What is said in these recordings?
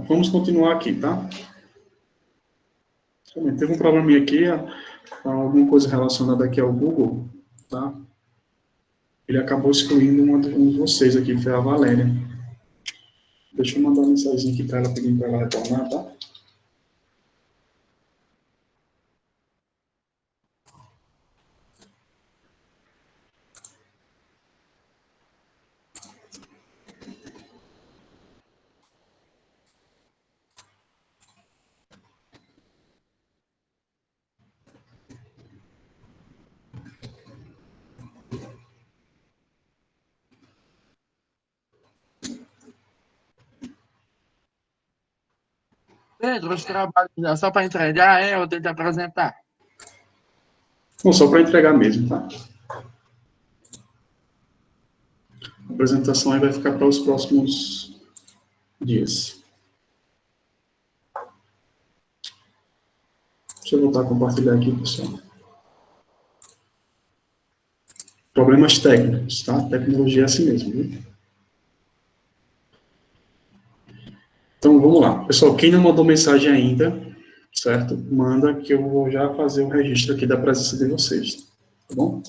vamos continuar aqui, tá? Teve um probleminha aqui, alguma coisa relacionada aqui ao Google, tá? Ele acabou excluindo um de vocês aqui, foi a Valéria. Deixa eu mandar uma mensagem aqui para ela, pedindo para ela retornar, tá? Pedro, os trabalhos só para entregar, eu tenho que apresentar. Não, só para entregar mesmo, tá? A apresentação aí vai ficar para os próximos dias. Deixa eu voltar a compartilhar aqui, pessoal. Problemas técnicos, tá? Tecnologia é assim mesmo, viu? Então, vamos lá. Pessoal, quem não mandou mensagem ainda, certo? Manda que eu vou já fazer o registro aqui da presença de vocês, tá bom?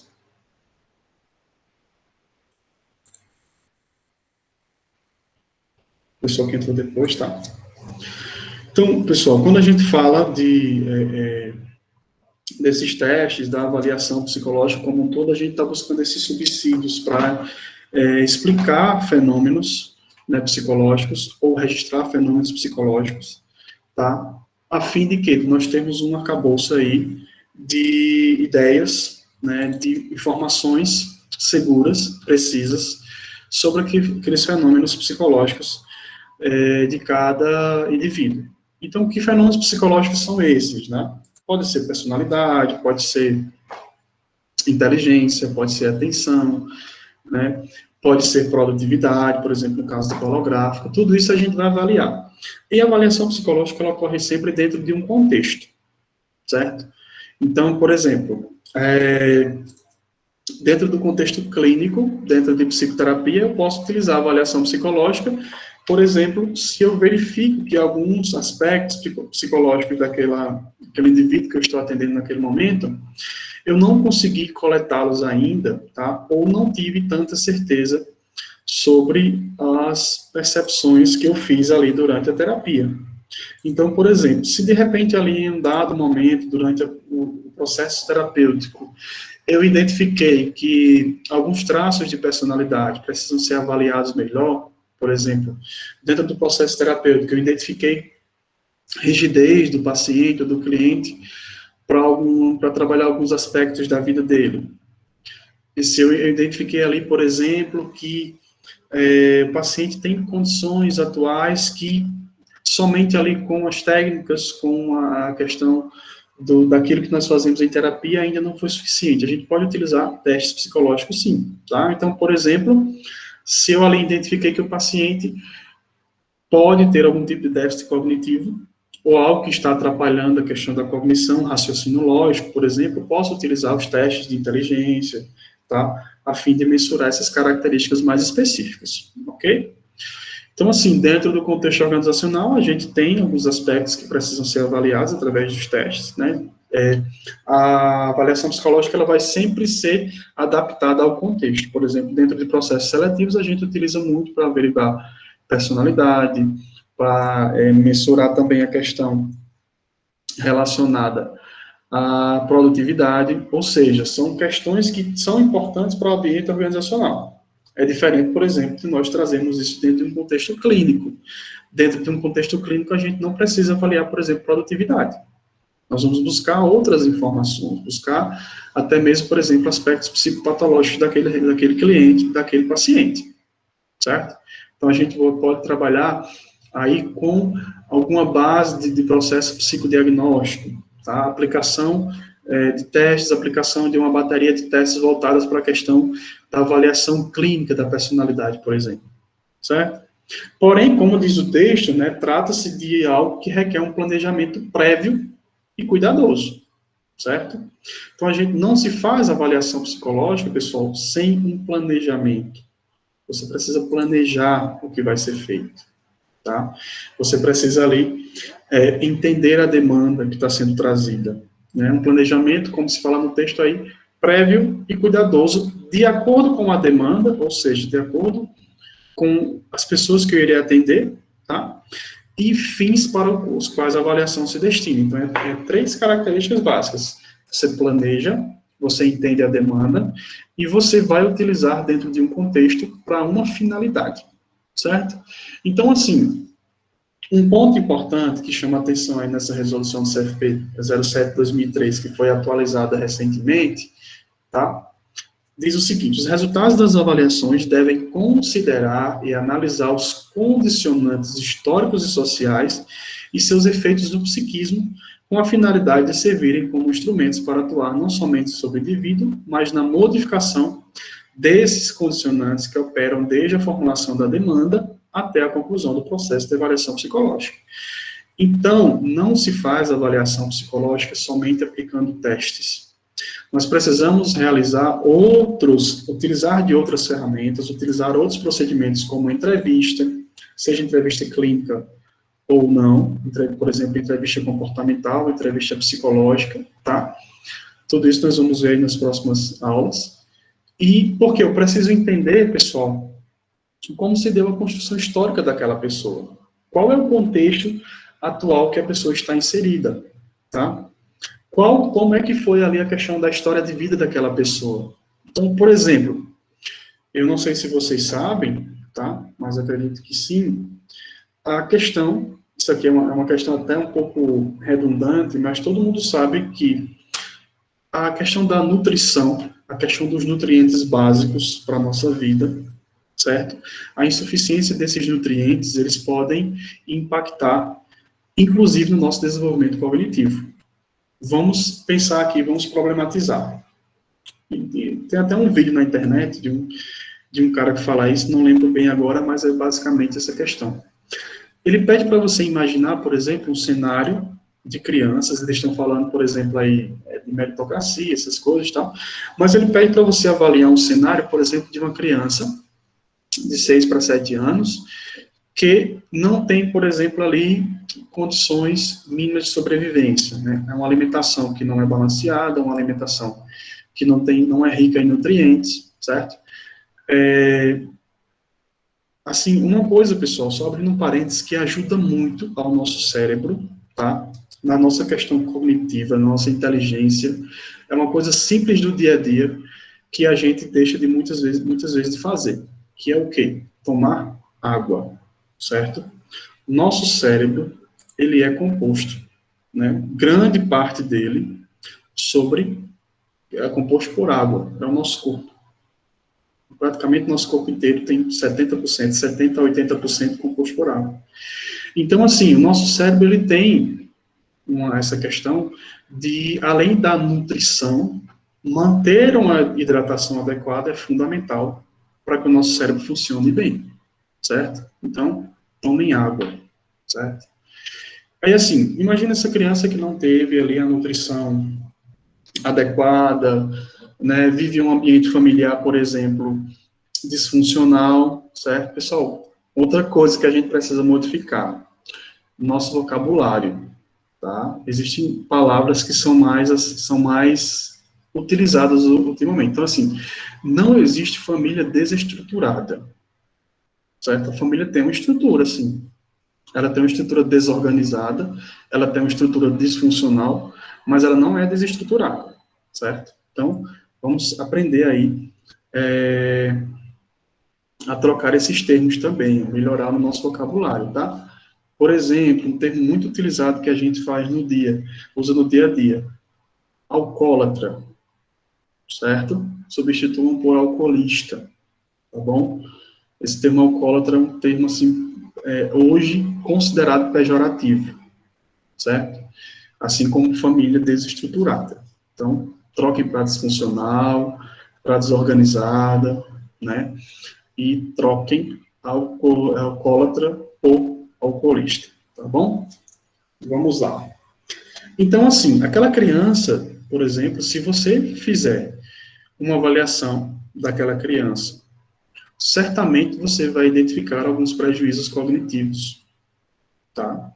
Pessoal que entrou depois, tá? Então, pessoal, quando a gente fala desses testes, da avaliação psicológica como um todo, a gente está buscando esses subsídios para explicar fenômenos, né, psicológicos ou registrar fenômenos psicológicos, tá? A fim de que nós temos um arcabouço aí de ideias, né, de informações seguras, precisas, sobre aqueles fenômenos psicológicos de cada indivíduo. Então, que fenômenos psicológicos são esses, né? Pode ser personalidade, pode ser inteligência, pode ser atenção, né? Pode ser produtividade, por exemplo, no caso do holográfico. Tudo isso a gente vai avaliar. E a avaliação psicológica, ela ocorre sempre dentro de um contexto, certo? Então, por exemplo, dentro do contexto clínico, dentro de psicoterapia, eu posso utilizar a avaliação psicológica, por exemplo, se eu verifico que alguns aspectos psicológicos daquele indivíduo que eu estou atendendo naquele momento, eu não consegui coletá-los ainda, tá? Ou não tive tanta certeza sobre as percepções que eu fiz ali durante a terapia. Então, por exemplo, se de repente ali em um dado momento, durante o processo terapêutico, eu identifiquei que alguns traços de personalidade precisam ser avaliados melhor, por exemplo, dentro do processo terapêutico, eu identifiquei rigidez do paciente ou do cliente para trabalhar alguns aspectos da vida dele. E se eu identifiquei ali, por exemplo, que o paciente tem condições atuais que somente ali com as técnicas, com a questão daquilo que nós fazemos em terapia ainda não foi suficiente. A gente pode utilizar testes psicológicos sim, tá? Então, por exemplo, se eu ali identifiquei que o paciente pode ter algum tipo de déficit cognitivo, ou algo que está atrapalhando a questão da cognição, raciocínio lógico, por exemplo, posso utilizar os testes de inteligência, tá? A fim de mensurar essas características mais específicas, ok? Então, assim, dentro do contexto organizacional, a gente tem alguns aspectos que precisam ser avaliados através dos testes, né? A avaliação psicológica, ela vai sempre ser adaptada ao contexto. Por exemplo, dentro de processos seletivos, a gente utiliza muito para averiguar personalidade, para mensurar também a questão relacionada à produtividade, ou seja, são questões que são importantes para o ambiente organizacional. É diferente, por exemplo, de nós trazermos isso dentro de um contexto clínico. Dentro de um contexto clínico, a gente não precisa avaliar, por exemplo, produtividade. Nós vamos buscar outras informações, buscar até mesmo, por exemplo, aspectos psicopatológicos daquele cliente, daquele paciente, certo? Então, a gente pode trabalhar aí com alguma base de processo psicodiagnóstico, tá? Aplicação de testes, aplicação de uma bateria de testes voltadas para a questão da avaliação clínica da personalidade, por exemplo, certo? Porém, como diz o texto, né, trata-se de algo que requer um planejamento prévio e cuidadoso, certo? Então, a gente não se faz avaliação psicológica, pessoal, sem um planejamento. Você precisa planejar o que vai ser feito, tá? Você precisa ali entender a demanda que está sendo trazida, né? Um planejamento, como se fala no texto aí, prévio e cuidadoso, de acordo com a demanda, ou seja, de acordo com as pessoas que eu irei atender, tá? E fins para os quais a avaliação se destina. Então, três características básicas. Você planeja, você entende a demanda, e você vai utilizar dentro de um contexto para uma finalidade, certo? Então, assim, um ponto importante que chama atenção aí nessa resolução do CFP 07/2003, que foi atualizada recentemente, tá? Diz o seguinte: os resultados das avaliações devem considerar e analisar os condicionantes históricos e sociais e seus efeitos no psiquismo, com a finalidade de servirem como instrumentos para atuar não somente sobre o indivíduo, mas na modificação desses condicionantes que operam desde a formulação da demanda até a conclusão do processo de avaliação psicológica. Então, não se faz avaliação psicológica somente aplicando testes. Nós precisamos utilizar de outras ferramentas, utilizar outros procedimentos, como entrevista, seja entrevista clínica ou não, por exemplo, entrevista comportamental, entrevista psicológica, tá? Tudo isso nós vamos ver nas próximas aulas. E porque eu preciso entender, pessoal, como se deu a construção histórica daquela pessoa. Qual é o contexto atual que a pessoa está inserida, tá? Como é que foi ali a questão da história de vida daquela pessoa? Então, por exemplo, eu não sei se vocês sabem, tá? Mas acredito que sim. A questão, isso aqui é uma questão até um pouco redundante, mas todo mundo sabe que a questão da nutrição, a questão dos nutrientes básicos para a nossa vida, certo? A insuficiência desses nutrientes, eles podem impactar, inclusive, no nosso desenvolvimento cognitivo. Vamos pensar aqui, vamos problematizar. Tem até um vídeo na internet de um cara que fala isso, não lembro bem agora, mas é basicamente essa questão. Ele pede para você imaginar, por exemplo, um cenário de crianças, eles estão falando, por exemplo, aí de meritocracia, essas coisas e tal, mas ele pede para você avaliar um cenário, por exemplo, de uma criança de 6 para 7 anos, que não tem, por exemplo, ali condições mínimas de sobrevivência, né? É uma alimentação que não é balanceada, uma alimentação que não é rica em nutrientes, certo? Assim, uma coisa, pessoal, só abrindo um parênteses, que ajuda muito ao nosso cérebro, tá? Na nossa questão cognitiva, na nossa inteligência, é uma coisa simples do dia a dia que a gente deixa de muitas vezes de fazer, que é o quê? Tomar água, certo? Nosso cérebro, ele é composto, né? Grande parte dele é composto por água, é o nosso corpo. Praticamente nosso corpo inteiro tem 70%, 70% a 80% composto por água. Então, assim, o nosso cérebro, ele tem essa questão de, além da nutrição, manter uma hidratação adequada é fundamental para que o nosso cérebro funcione bem, certo? Então, tomem água, certo? Aí, assim, imagina essa criança que não teve ali a nutrição adequada, né, vive um ambiente familiar, por exemplo, disfuncional, certo? Pessoal, outra coisa que a gente precisa modificar, nosso vocabulário, tá? Existem palavras que são mais utilizadas ultimamente. Então, assim, não existe família desestruturada, certo? A família tem uma estrutura, assim. Ela tem uma estrutura desorganizada, ela tem uma estrutura disfuncional, mas ela não é desestruturada, certo? Então, vamos aprender aí a trocar esses termos também, a melhorar no nosso vocabulário, tá? Por exemplo, um termo muito utilizado que a gente usa no dia a dia, alcoólatra, certo? Substituam por alcoolista, tá bom? Esse termo alcoólatra é um termo, assim, hoje considerado pejorativo, certo? Assim como família desestruturada. Então, troquem para disfuncional, para desorganizada, né? E troquem alcoólatra por alcoolista, tá bom? Vamos lá. Então, assim, aquela criança, por exemplo, se você fizer uma avaliação daquela criança, certamente você vai identificar alguns prejuízos cognitivos, tá?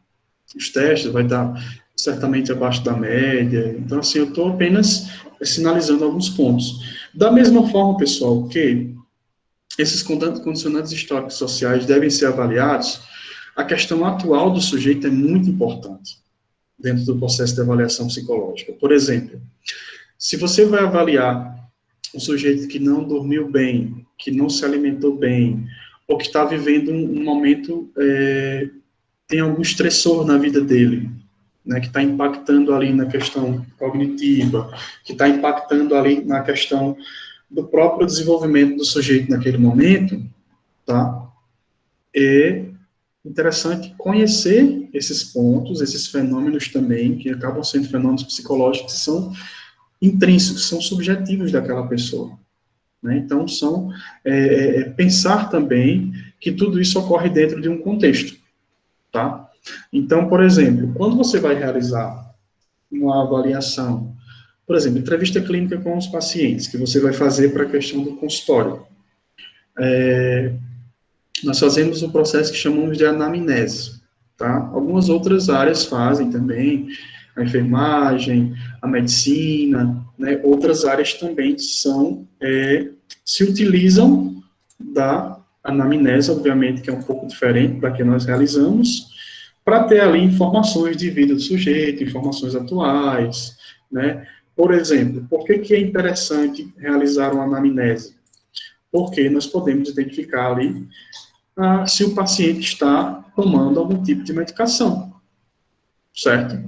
Os testes vai estar certamente abaixo da média. Então, assim, eu estou apenas sinalizando alguns pontos. Da mesma forma, pessoal, que esses condicionantes históricos sociais devem ser avaliados, a questão atual do sujeito é muito importante dentro do processo de avaliação psicológica. Por exemplo, se você vai avaliar um sujeito que não dormiu bem, que não se alimentou bem, ou que está vivendo um momento, tem algum estressor na vida dele, né, que está impactando ali na questão cognitiva, que está impactando ali na questão do próprio desenvolvimento do sujeito naquele momento, tá? É interessante conhecer esses pontos, esses fenômenos também, que acabam sendo fenômenos psicológicos que são intrínsecos, são subjetivos daquela pessoa. Né? Então, pensar também que tudo isso ocorre dentro de um contexto. Tá? Então, por exemplo, quando você vai realizar uma avaliação, por exemplo, entrevista clínica com os pacientes, que você vai fazer para a questão do consultório, nós fazemos um processo que chamamos de anamnese. Tá? Algumas outras áreas fazem também, a enfermagem, a medicina, né? Outras áreas também se utilizam da anamnese, obviamente, que é um pouco diferente da que nós realizamos, para ter ali informações de vida do sujeito, informações atuais, né? Por exemplo, por que é interessante realizar uma anamnese? Porque nós podemos identificar ali se o paciente está tomando algum tipo de medicação, certo?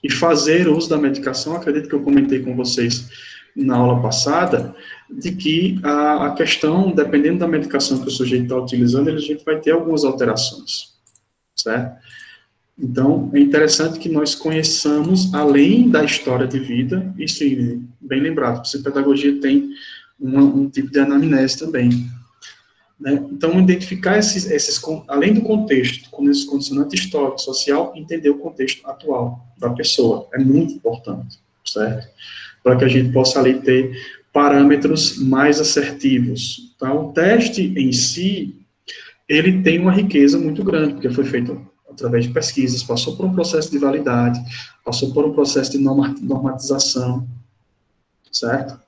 E fazer uso da medicação, acredito que eu comentei com vocês na aula passada, de que a questão, dependendo da medicação que o sujeito está utilizando, a gente vai ter algumas alterações, certo? Então, é interessante que nós conheçamos, além da história de vida, isso bem lembrado, a psicopedagogia tem um tipo de anamnese também. Né? Então, identificar além do contexto, como esse condicionante histórico, social, entender o contexto atual da pessoa. É muito importante, certo? Para que a gente possa ali ter parâmetros mais assertivos. Tá? O teste em si, ele tem uma riqueza muito grande, porque foi feito através de pesquisas, passou por um processo de validade, passou por um processo de normatização, certo?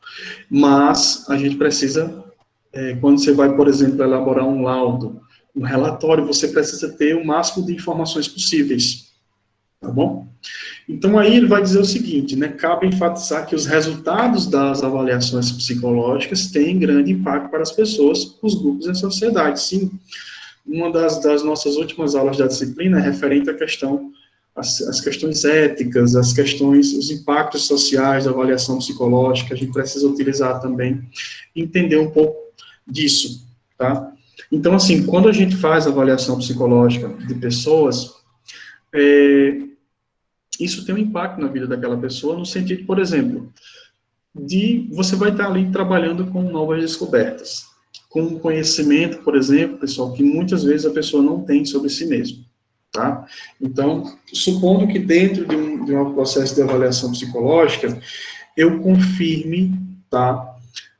Mas a gente precisa, quando você vai, por exemplo, elaborar um laudo, um relatório, você precisa ter o máximo de informações possíveis, tá bom? Então, aí ele vai dizer o seguinte, né, cabe enfatizar que os resultados das avaliações psicológicas têm grande impacto para as pessoas, os grupos e a sociedade. Sim, uma das nossas últimas aulas da disciplina é referente à questão, as questões éticas, os impactos sociais da avaliação psicológica, a gente precisa utilizar também, entender um pouco disso, tá? Então, assim, quando a gente faz avaliação psicológica de pessoas, isso tem um impacto na vida daquela pessoa, no sentido, por exemplo, você vai estar ali trabalhando com novas descobertas, com um conhecimento, por exemplo, pessoal, que muitas vezes a pessoa não tem sobre si mesma, tá? Então, supondo que dentro de um processo de avaliação psicológica, eu confirme, tá,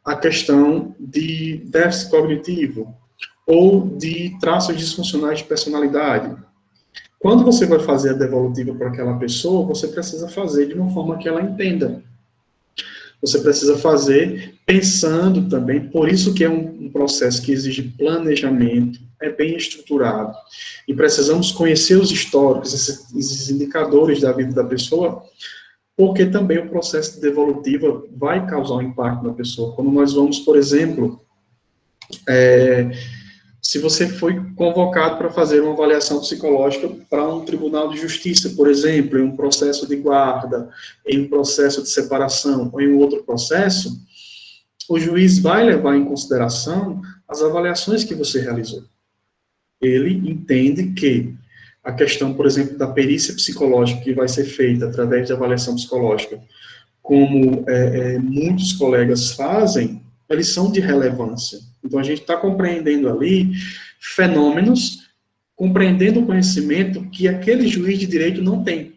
a questão de déficit cognitivo ou de traços disfuncionais de personalidade. Quando você vai fazer a devolutiva para aquela pessoa, você precisa fazer de uma forma que ela entenda. Você precisa fazer pensando também, por isso que é um processo que exige planejamento, é bem estruturado. E precisamos conhecer os históricos, esses indicadores da vida da pessoa, porque também o processo de devolutiva vai causar um impacto na pessoa. Quando nós vamos, por exemplo, se você foi convocado para fazer uma avaliação psicológica para um tribunal de justiça, por exemplo, em um processo de guarda, em um processo de separação, ou em um outro processo, o juiz vai levar em consideração as avaliações que você realizou. Ele entende que a questão, por exemplo, da perícia psicológica que vai ser feita através de avaliação psicológica, como muitos colegas fazem, eles são de relevância. Então, a gente está compreendendo ali fenômenos, compreendendo o conhecimento que aquele juiz de direito não tem.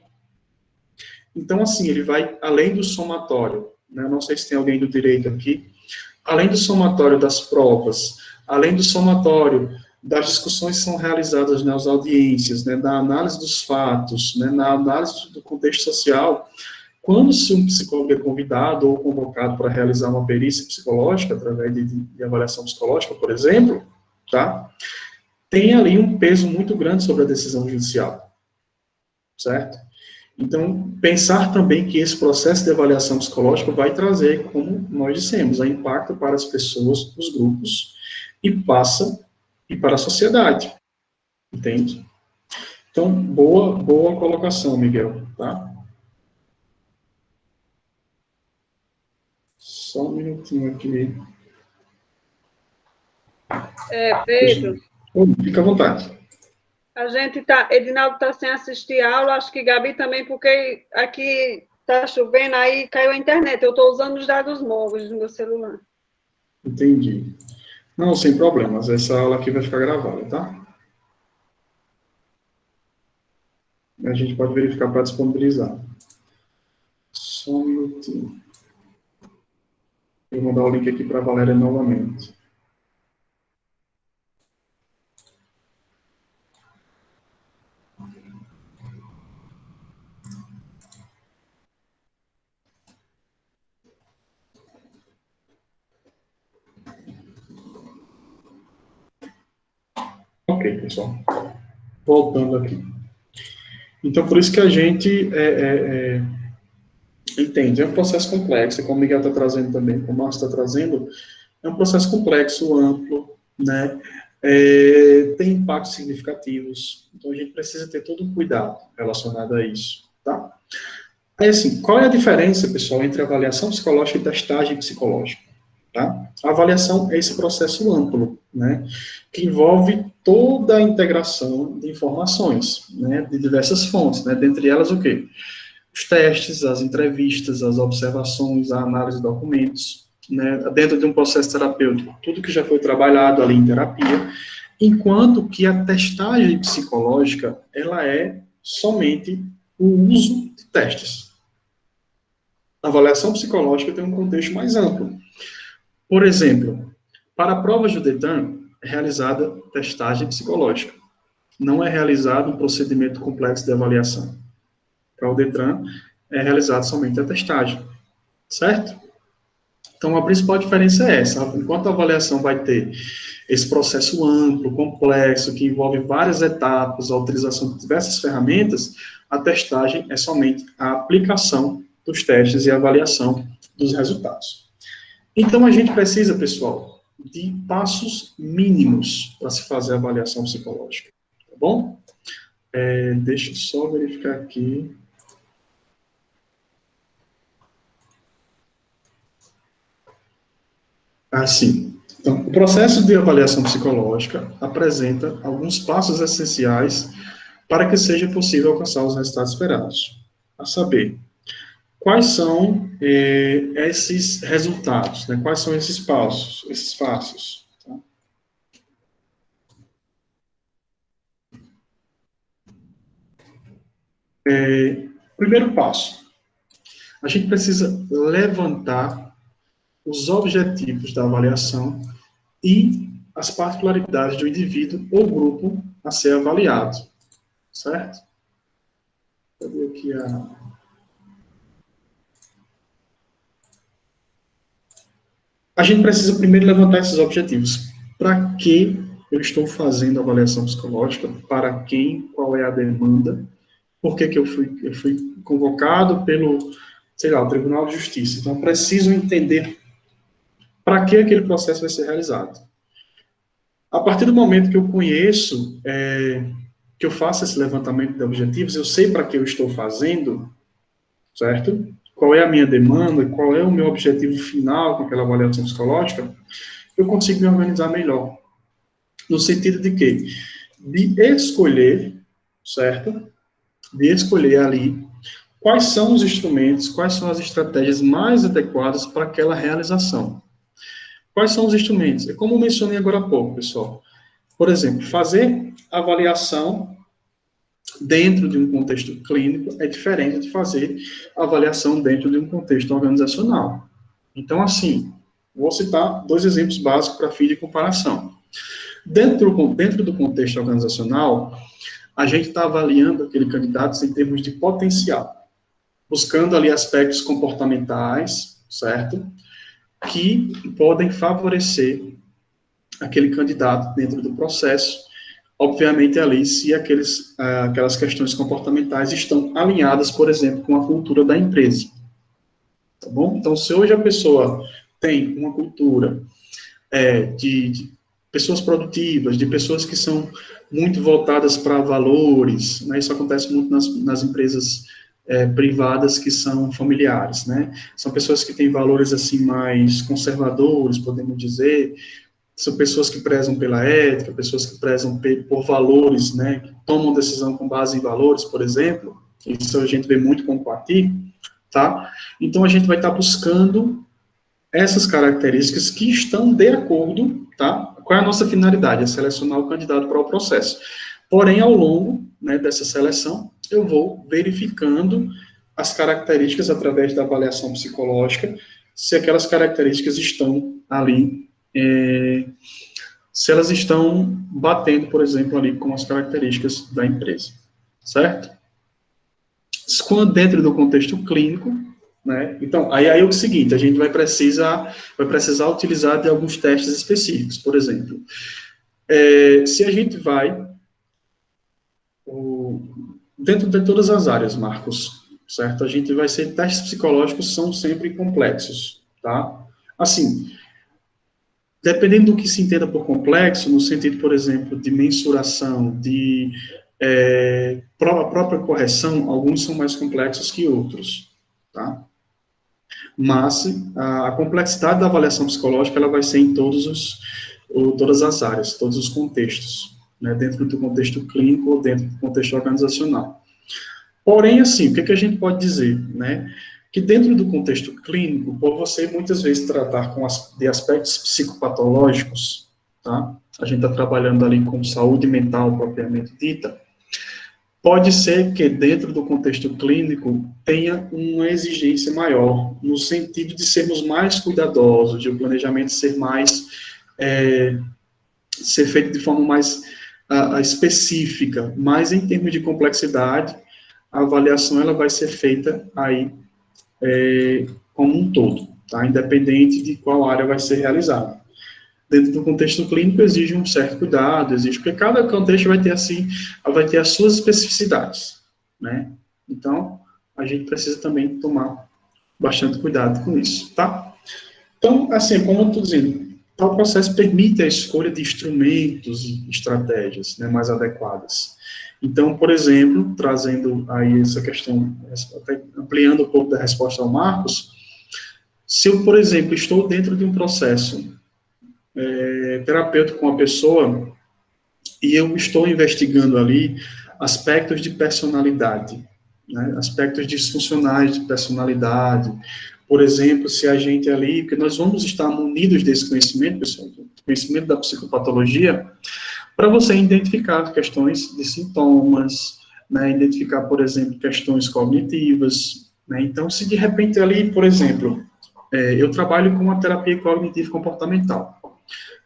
Então, assim, ele vai além do somatório, né? Não sei se tem alguém do direito aqui, além do somatório das provas, além do somatório das discussões que são realizadas nas audiências, né, da análise dos fatos, né, na análise do contexto social, quando se um psicólogo é convidado ou convocado para realizar uma perícia psicológica, através de avaliação psicológica, por exemplo, tá, tem ali um peso muito grande sobre a decisão judicial, certo? Então, pensar também que esse processo de avaliação psicológica vai trazer, como nós dissemos, impacto para as pessoas, os grupos, e para a sociedade, entende? Então, boa colocação, Miguel, tá? Só um minutinho aqui. Pedro. Fica à vontade. A gente Edinaldo está sem assistir a aula, acho que Gabi também, porque aqui está chovendo, aí caiu a internet. Eu estou usando os dados móveis no meu celular. Entendi. Não, sem problemas. Essa aula aqui vai ficar gravada, tá? A gente pode verificar para disponibilizar. Só um minutinho. Eu vou mandar o link aqui para a Valéria novamente. Ok, pessoal. Voltando aqui. Então, por isso que a gente entende. É um processo complexo, como o Miguel está trazendo também, como o Márcio está trazendo, é um processo complexo, amplo, né? Tem impactos significativos. Então, a gente precisa ter todo um cuidado relacionado a isso, tá? Aí, assim, qual é a diferença, pessoal, entre avaliação psicológica e testagem psicológica? Tá? A avaliação é esse processo amplo, né, que envolve toda a integração de informações, né, de diversas fontes, né, dentre elas o quê? Os testes, as entrevistas, as observações, a análise de documentos, né, dentro de um processo terapêutico, tudo que já foi trabalhado ali em terapia, enquanto que a testagem psicológica, ela é somente o uso de testes. A avaliação psicológica tem um contexto mais amplo. Por exemplo, para provas do DETRAN, é realizada testagem psicológica. Não é realizado um procedimento complexo de avaliação. Para o DETRAN, é realizado somente a testagem. Certo? Então, a principal diferença é essa. Enquanto a avaliação vai ter esse processo amplo, complexo, que envolve várias etapas, a utilização de diversas ferramentas, a testagem é somente a aplicação dos testes e a avaliação dos resultados. Então, a gente precisa, pessoal, de passos mínimos para se fazer a avaliação psicológica, tá bom? Deixa eu só verificar aqui. Assim, então, o processo de avaliação psicológica apresenta alguns passos essenciais para que seja possível alcançar os resultados esperados. A saber, quais são esses resultados, né? Quais são esses passos? Tá? Primeiro passo, a gente precisa levantar os objetivos da avaliação e as particularidades do indivíduo ou grupo a ser avaliado, certo? Cadê aqui A gente precisa primeiro levantar esses objetivos. Para que eu estou fazendo a avaliação psicológica? Para quem? Qual é a demanda? Por que eu fui convocado pelo, sei lá, o Tribunal de Justiça? Então, eu preciso entender para que aquele processo vai ser realizado. A partir do momento que eu conheço, que eu faço esse levantamento de objetivos, eu sei para que eu estou fazendo, certo? Qual é a minha demanda, qual é o meu objetivo final com aquela avaliação psicológica, eu consigo me organizar melhor. No sentido de quê? De escolher, certo? De escolher ali quais são os instrumentos, quais são as estratégias mais adequadas para aquela realização. Quais são os instrumentos? É como eu mencionei agora há pouco, pessoal. Por exemplo, fazer avaliação dentro de um contexto clínico é diferente de fazer avaliação dentro de um contexto organizacional. Então, assim, vou citar 2 exemplos básicos para fim de comparação. Dentro do contexto organizacional, a gente está avaliando aquele candidato em termos de potencial, buscando ali aspectos comportamentais, certo? Que podem favorecer aquele candidato dentro do processo, obviamente ali se aquelas questões comportamentais estão alinhadas, por exemplo, com a cultura da empresa, tá bom? Então, se hoje a pessoa tem uma cultura de pessoas produtivas, de pessoas que são muito voltadas para valores, né? Isso acontece muito nas empresas privadas que são familiares, né? São pessoas que têm valores assim mais conservadores, podemos dizer, são pessoas que prezam pela ética, pessoas que prezam por valores, né? Que tomam decisão com base em valores, por exemplo. Isso a gente vê muito com o Coati, tá? Então a gente vai estar buscando essas características que estão de acordo, tá? Qual é a nossa finalidade? É selecionar o candidato para o processo. Porém, ao longo, né, dessa seleção, eu vou verificando as características através da avaliação psicológica, se aquelas características estão ali, se elas estão batendo, por exemplo, ali com as características da empresa, certo? Quando dentro do contexto clínico, né? Então, aí é o seguinte, a gente vai precisar utilizar de alguns testes específicos. Por exemplo, se a gente vai dentro de todas as áreas, Marcos, certo? A gente vai ser, testes psicológicos são sempre complexos, tá? Assim, dependendo do que se entenda por complexo, no sentido, por exemplo, de mensuração, de própria correção, alguns são mais complexos que outros, tá? Mas a complexidade da avaliação psicológica ela vai ser em todas as áreas, todos os contextos, né, dentro do contexto clínico ou dentro do contexto organizacional. Porém, assim, o que a gente pode dizer, né, que dentro do contexto clínico, por você muitas vezes tratar de aspectos psicopatológicos, tá, a gente está trabalhando ali com saúde mental propriamente dita, pode ser que dentro do contexto clínico tenha uma exigência maior, no sentido de sermos mais cuidadosos, de o planejamento ser feito de forma mais específica, mas em termos de complexidade, a avaliação ela vai ser feita aí como um todo, tá? Independente de qual área vai ser realizada. Dentro do contexto clínico exige um certo cuidado, porque cada contexto vai ter as suas especificidades, né? Então, a gente precisa também tomar bastante cuidado com isso, tá? Então, assim, como eu estou dizendo, tal processo permite a escolha de instrumentos e estratégias, né, mais adequadas. Então, por exemplo, trazendo aí essa questão, até ampliando um pouco da resposta ao Marcos, se eu, por exemplo, estou dentro de um processo terapêutico com a pessoa e eu estou investigando ali aspectos de personalidade, né, aspectos disfuncionais de personalidade. Por exemplo, se a gente ali, porque nós vamos estar munidos desse conhecimento, pessoal, conhecimento da psicopatologia, para você identificar questões de sintomas, né, identificar, por exemplo, questões cognitivas, né. Então, se de repente ali, por exemplo, eu trabalho com a terapia cognitivo-comportamental.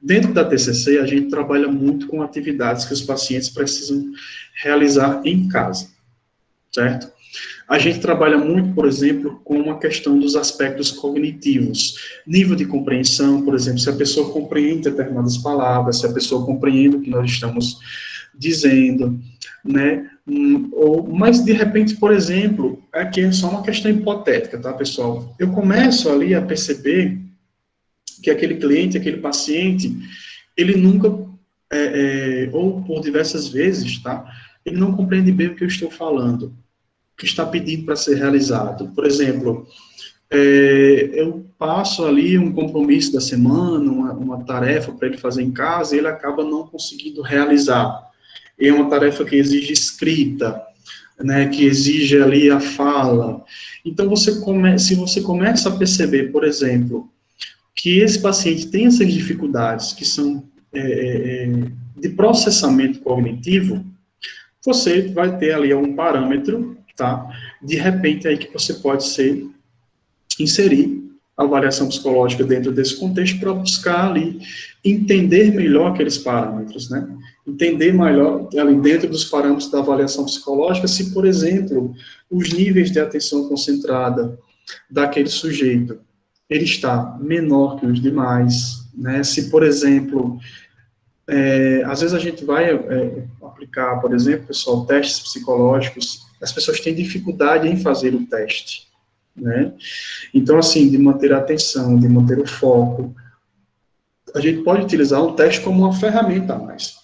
Dentro da TCC, a gente trabalha muito com atividades que os pacientes precisam realizar em casa, certo? A gente trabalha muito, por exemplo, com a questão dos aspectos cognitivos, nível de compreensão, por exemplo, se a pessoa compreende determinadas palavras, se a pessoa compreende o que nós estamos dizendo, né? Mas, de repente, por exemplo, aqui é só uma questão hipotética, tá, pessoal? Eu começo ali a perceber que aquele cliente, aquele paciente, ele nunca, ou por diversas vezes, tá? Ele não compreende bem o que eu estou falando, o que está pedindo para ser realizado. Por exemplo, eu passo ali um compromisso da semana, uma tarefa para ele fazer em casa, e ele acaba não conseguindo realizar. É uma tarefa que exige escrita, né, que exige ali a fala. Então, se você começa a perceber, por exemplo, que esse paciente tem essas dificuldades que são de processamento cognitivo, você vai ter ali um parâmetro, tá? De repente aí que você pode inserir a avaliação psicológica dentro desse contexto para buscar ali entender melhor aqueles parâmetros, né? Entender melhor ali dentro dos parâmetros da avaliação psicológica se, por exemplo, os níveis de atenção concentrada daquele sujeito, ele está menor que os demais, né? Se, por exemplo, às vezes a gente vai aplicar, por exemplo, pessoal, testes psicológicos, as pessoas têm dificuldade em fazer o teste, né? Então, assim, de manter a atenção, de manter o foco, a gente pode utilizar o teste como uma ferramenta a mais,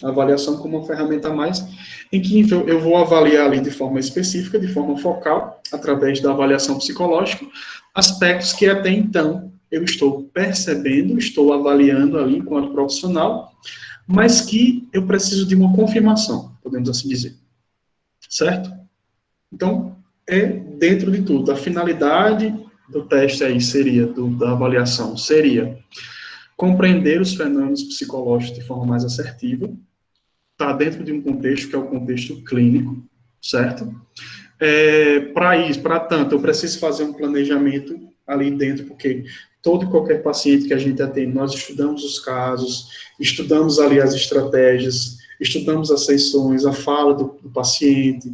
a avaliação como uma ferramenta a mais, em que eu vou avaliar ali de forma específica, de forma focal, através da avaliação psicológica, aspectos que até então eu estou percebendo, estou avaliando ali enquanto profissional, mas que eu preciso de uma confirmação, podemos assim dizer. Certo? Então, dentro de tudo, a finalidade do teste aí seria, da avaliação, seria compreender os fenômenos psicológicos de forma mais assertiva, está dentro de um contexto que é o contexto clínico, certo? Para tanto, eu preciso fazer um planejamento ali dentro, porque todo e qualquer paciente que a gente atende, nós estudamos os casos, estudamos ali as estratégias, estudamos as sessões, a fala do paciente,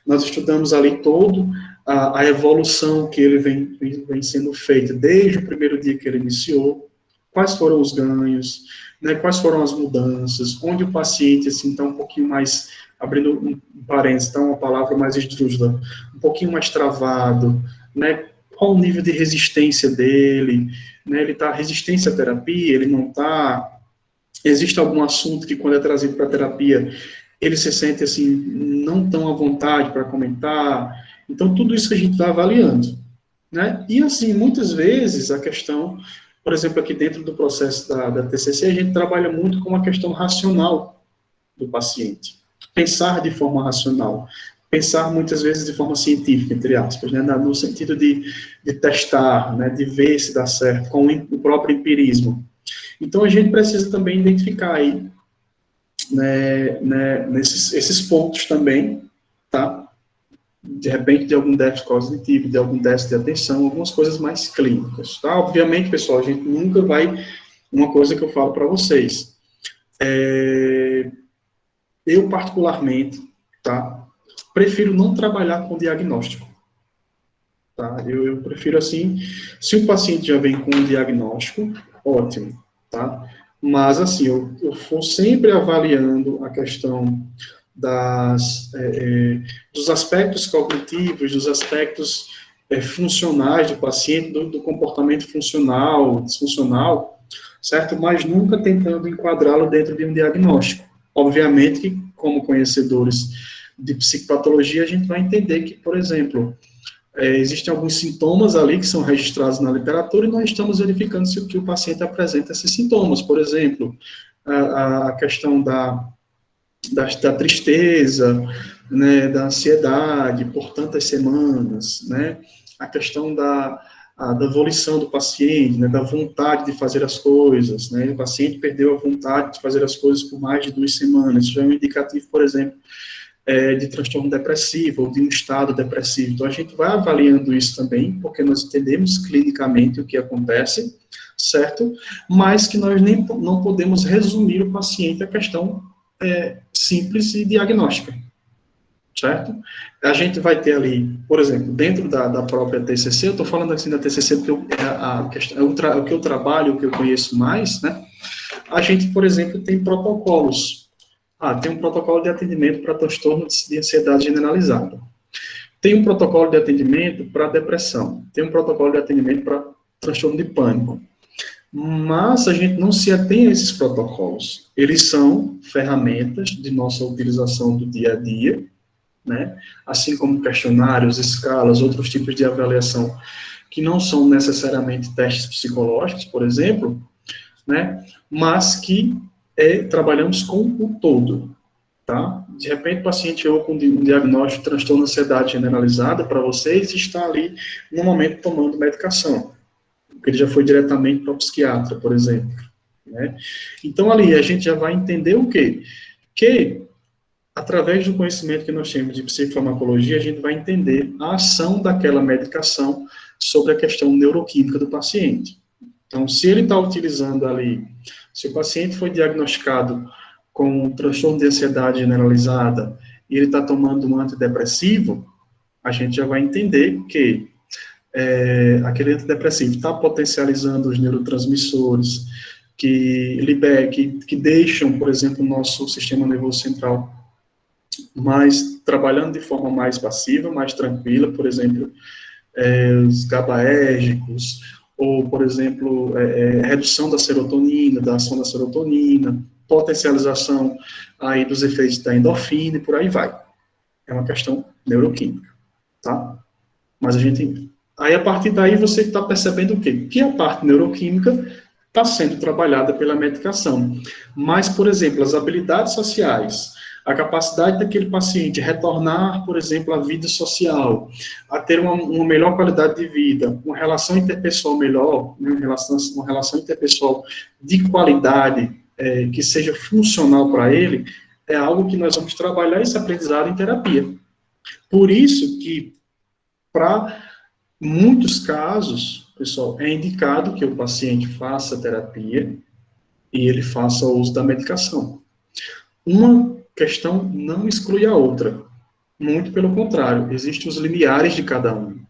nós estudamos ali todo a evolução que ele vem sendo feita desde o primeiro dia que ele iniciou, quais foram os ganhos, né, quais foram as mudanças, onde o paciente, assim, está um pouquinho mais, abrindo um parênteses, está uma palavra mais esdrúxula, um pouquinho mais travado, né, qual o nível de resistência dele, né, ele está resistência à terapia, ele não está, existe algum assunto que quando é trazido para a terapia, ele se sente, assim, não tão à vontade para comentar, então tudo isso que a gente está avaliando, né, e assim, muitas vezes a questão, por exemplo, aqui dentro do processo da TCC, a gente trabalha muito com a questão racional do paciente. Pensar de forma racional. Pensar, muitas vezes, de forma científica, entre aspas, né, no sentido de testar, né, de ver se dá certo, com o próprio empirismo. Então, a gente precisa também identificar aí, esses pontos também, tá? De repente, de algum déficit cognitivo, de algum déficit de atenção, algumas coisas mais clínicas, tá? Obviamente, pessoal, a gente nunca vai... Uma coisa que eu falo para vocês, eu, particularmente, tá? Prefiro não trabalhar com diagnóstico, tá? Eu prefiro, assim, se o paciente já vem com um diagnóstico, ótimo, tá? Mas, assim, eu for sempre avaliando a questão dos aspectos cognitivos, dos aspectos funcionais do paciente, do comportamento funcional, disfuncional, certo? Mas nunca tentando enquadrá-lo dentro de um diagnóstico. Obviamente que, como conhecedores de psicopatologia, a gente vai entender que, por exemplo, existem alguns sintomas ali que são registrados na literatura e nós estamos verificando se o paciente apresenta esses sintomas. Por exemplo, a questão da tristeza, né, da ansiedade por tantas semanas, né, a questão da volição do paciente, né, da vontade de fazer as coisas, né, o paciente perdeu a vontade de fazer as coisas por mais de 2 semanas, isso já é um indicativo, por exemplo, de transtorno depressivo ou de um estado depressivo. Então, a gente vai avaliando isso também, porque nós entendemos clinicamente o que acontece, certo? Mas que nós não podemos resumir o paciente a questão simples e diagnóstica, certo? A gente vai ter ali, por exemplo, dentro da própria TCC, eu estou falando assim da TCC porque o que eu trabalho, o que eu conheço mais, né? A gente, por exemplo, tem protocolos. Tem um protocolo de atendimento para transtorno de ansiedade generalizada. Tem um protocolo de atendimento para depressão. Tem um protocolo de atendimento para transtorno de pânico. Mas a gente não se atém a esses protocolos. Eles são ferramentas de nossa utilização do dia a dia, né? Assim como questionários, escalas, outros tipos de avaliação que não são necessariamente testes psicológicos, por exemplo, né? Mas que trabalhamos com o todo, tá? De repente, o paciente chegou com um diagnóstico de transtorno de ansiedade generalizada para vocês e está ali, no momento, tomando medicação, porque ele já foi diretamente para o psiquiatra, por exemplo, né? Então, ali, a gente já vai entender o quê? Que através do conhecimento que nós temos de psicofarmacologia, a gente vai entender a ação daquela medicação sobre a questão neuroquímica do paciente. Então, se ele está utilizando ali, se o paciente foi diagnosticado com um transtorno de ansiedade generalizada e ele está tomando um antidepressivo, a gente já vai entender que aquele antidepressivo está potencializando os neurotransmissores que deixam, por exemplo, o nosso sistema nervoso central trabalhando de forma mais passiva, mais tranquila, por exemplo, os GABAérgicos, ou, por exemplo, redução da serotonina, da ação da serotonina, potencialização aí dos efeitos da endorfina e por aí vai. É uma questão neuroquímica, tá? Mas aí, a partir daí, você está percebendo o quê? Que a parte neuroquímica está sendo trabalhada pela medicação. Mas, por exemplo, as habilidades sociais, a capacidade daquele paciente retornar, por exemplo, à vida social, a ter uma melhor qualidade de vida, uma relação interpessoal melhor, né, uma relação interpessoal de qualidade, que seja funcional para ele, é algo que nós vamos trabalhar esse aprendizado em terapia. Por isso que, para muitos casos, pessoal, é indicado que o paciente faça terapia e ele faça o uso da medicação. Uma questão não exclui a outra. Muito pelo contrário, existem os limiares de cada um.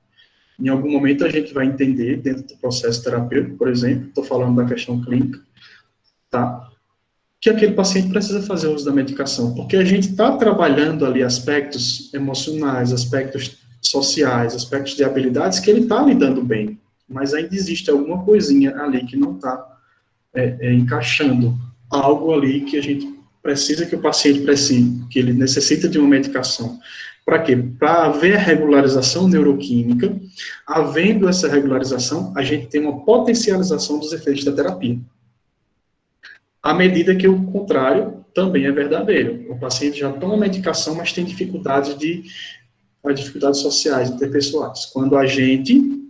Em algum momento a gente vai entender, dentro do processo terapêutico, por exemplo, estou falando da questão clínica, tá? Que aquele paciente precisa fazer uso da medicação, porque a gente está trabalhando ali aspectos emocionais, aspectos sociais, aspectos de habilidades que ele está lidando bem, mas ainda existe alguma coisinha ali que não está encaixando, algo ali que a gente precisa que o paciente precise, que ele necessita de uma medicação. Para quê? Para haver a regularização neuroquímica, havendo essa regularização, a gente tem uma potencialização dos efeitos da terapia. À medida que o contrário também é verdadeiro. O paciente já toma medicação, mas tem dificuldades sociais, interpessoais. Quando a gente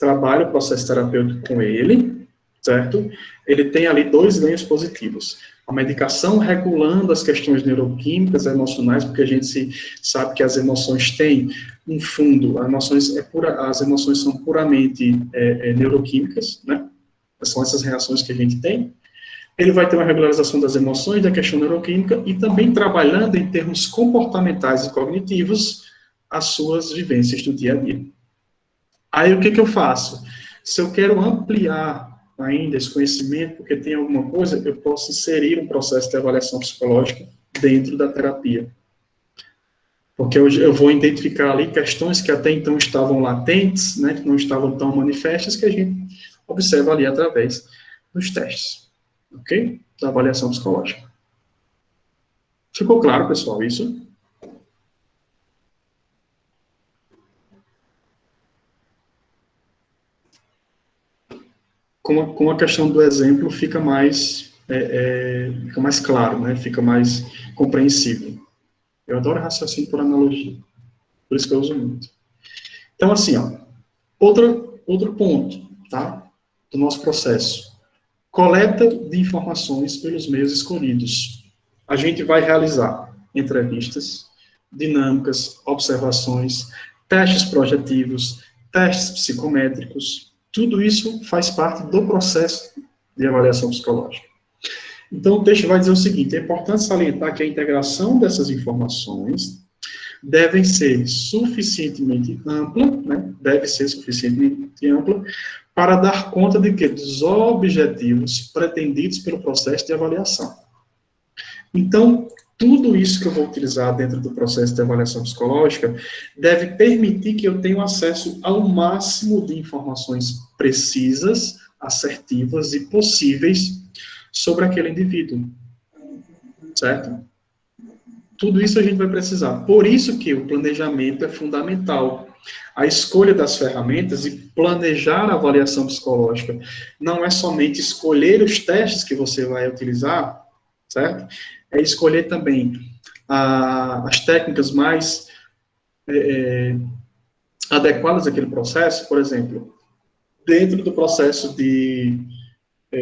trabalha o processo terapêutico com ele, certo? Ele tem ali 2 ganhos positivos. A medicação regulando as questões neuroquímicas, emocionais, porque a gente sabe que as emoções têm um fundo, as emoções são puramente neuroquímicas, né? São essas reações que a gente tem. Ele vai ter uma regularização das emoções, da questão neuroquímica, e também trabalhando em termos comportamentais e cognitivos as suas vivências do dia a dia. Aí, o que eu faço? Se eu quero ampliar ainda esse conhecimento, porque tem alguma coisa, eu posso inserir um processo de avaliação psicológica dentro da terapia. Porque eu vou identificar ali questões que até então estavam latentes, né, que não estavam tão manifestas, que a gente observa ali através dos testes. Ok? Da avaliação psicológica. Ficou claro, pessoal, isso? Com a questão do exemplo, fica mais claro, né? Fica mais compreensível. Eu adoro raciocínio por analogia. Por isso que eu uso muito. Então, assim, ó, outro ponto, tá? Do nosso processo. Coleta de informações pelos meios escolhidos. A gente vai realizar entrevistas, dinâmicas, observações, testes projetivos, testes psicométricos. Tudo isso faz parte do processo de avaliação psicológica. Então, o texto vai dizer o seguinte: é importante salientar que a integração dessas informações deve ser suficientemente ampla, né? Deve ser suficientemente ampla para dar conta de quê? Dos objetivos pretendidos pelo processo de avaliação. Então, tudo isso que eu vou utilizar dentro do processo de avaliação psicológica deve permitir que eu tenha acesso ao máximo de informações precisas, assertivas e possíveis sobre aquele indivíduo. Certo? Tudo isso a gente vai precisar. Por isso que o planejamento é fundamental. A escolha das ferramentas e planejar a avaliação psicológica não é somente escolher os testes que você vai utilizar, certo? É escolher também as técnicas mais adequadas àquele processo. Por exemplo, dentro do processo de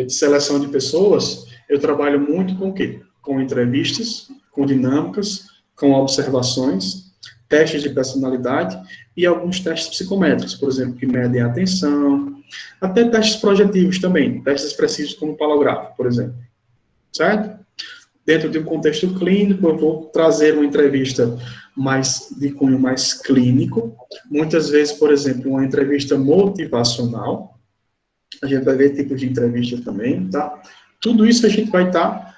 seleção de pessoas, eu trabalho muito com o quê? Com entrevistas, com dinâmicas, com observações, testes de personalidade e alguns testes psicométricos, por exemplo, que medem a atenção, até testes projetivos também, testes expressivos como palografo, por exemplo, certo? Dentro de um contexto clínico, eu vou trazer uma entrevista de cunho mais clínico, muitas vezes, por exemplo, uma entrevista motivacional, a gente vai ver tipos de entrevista também, tá? Tudo isso a gente vai estar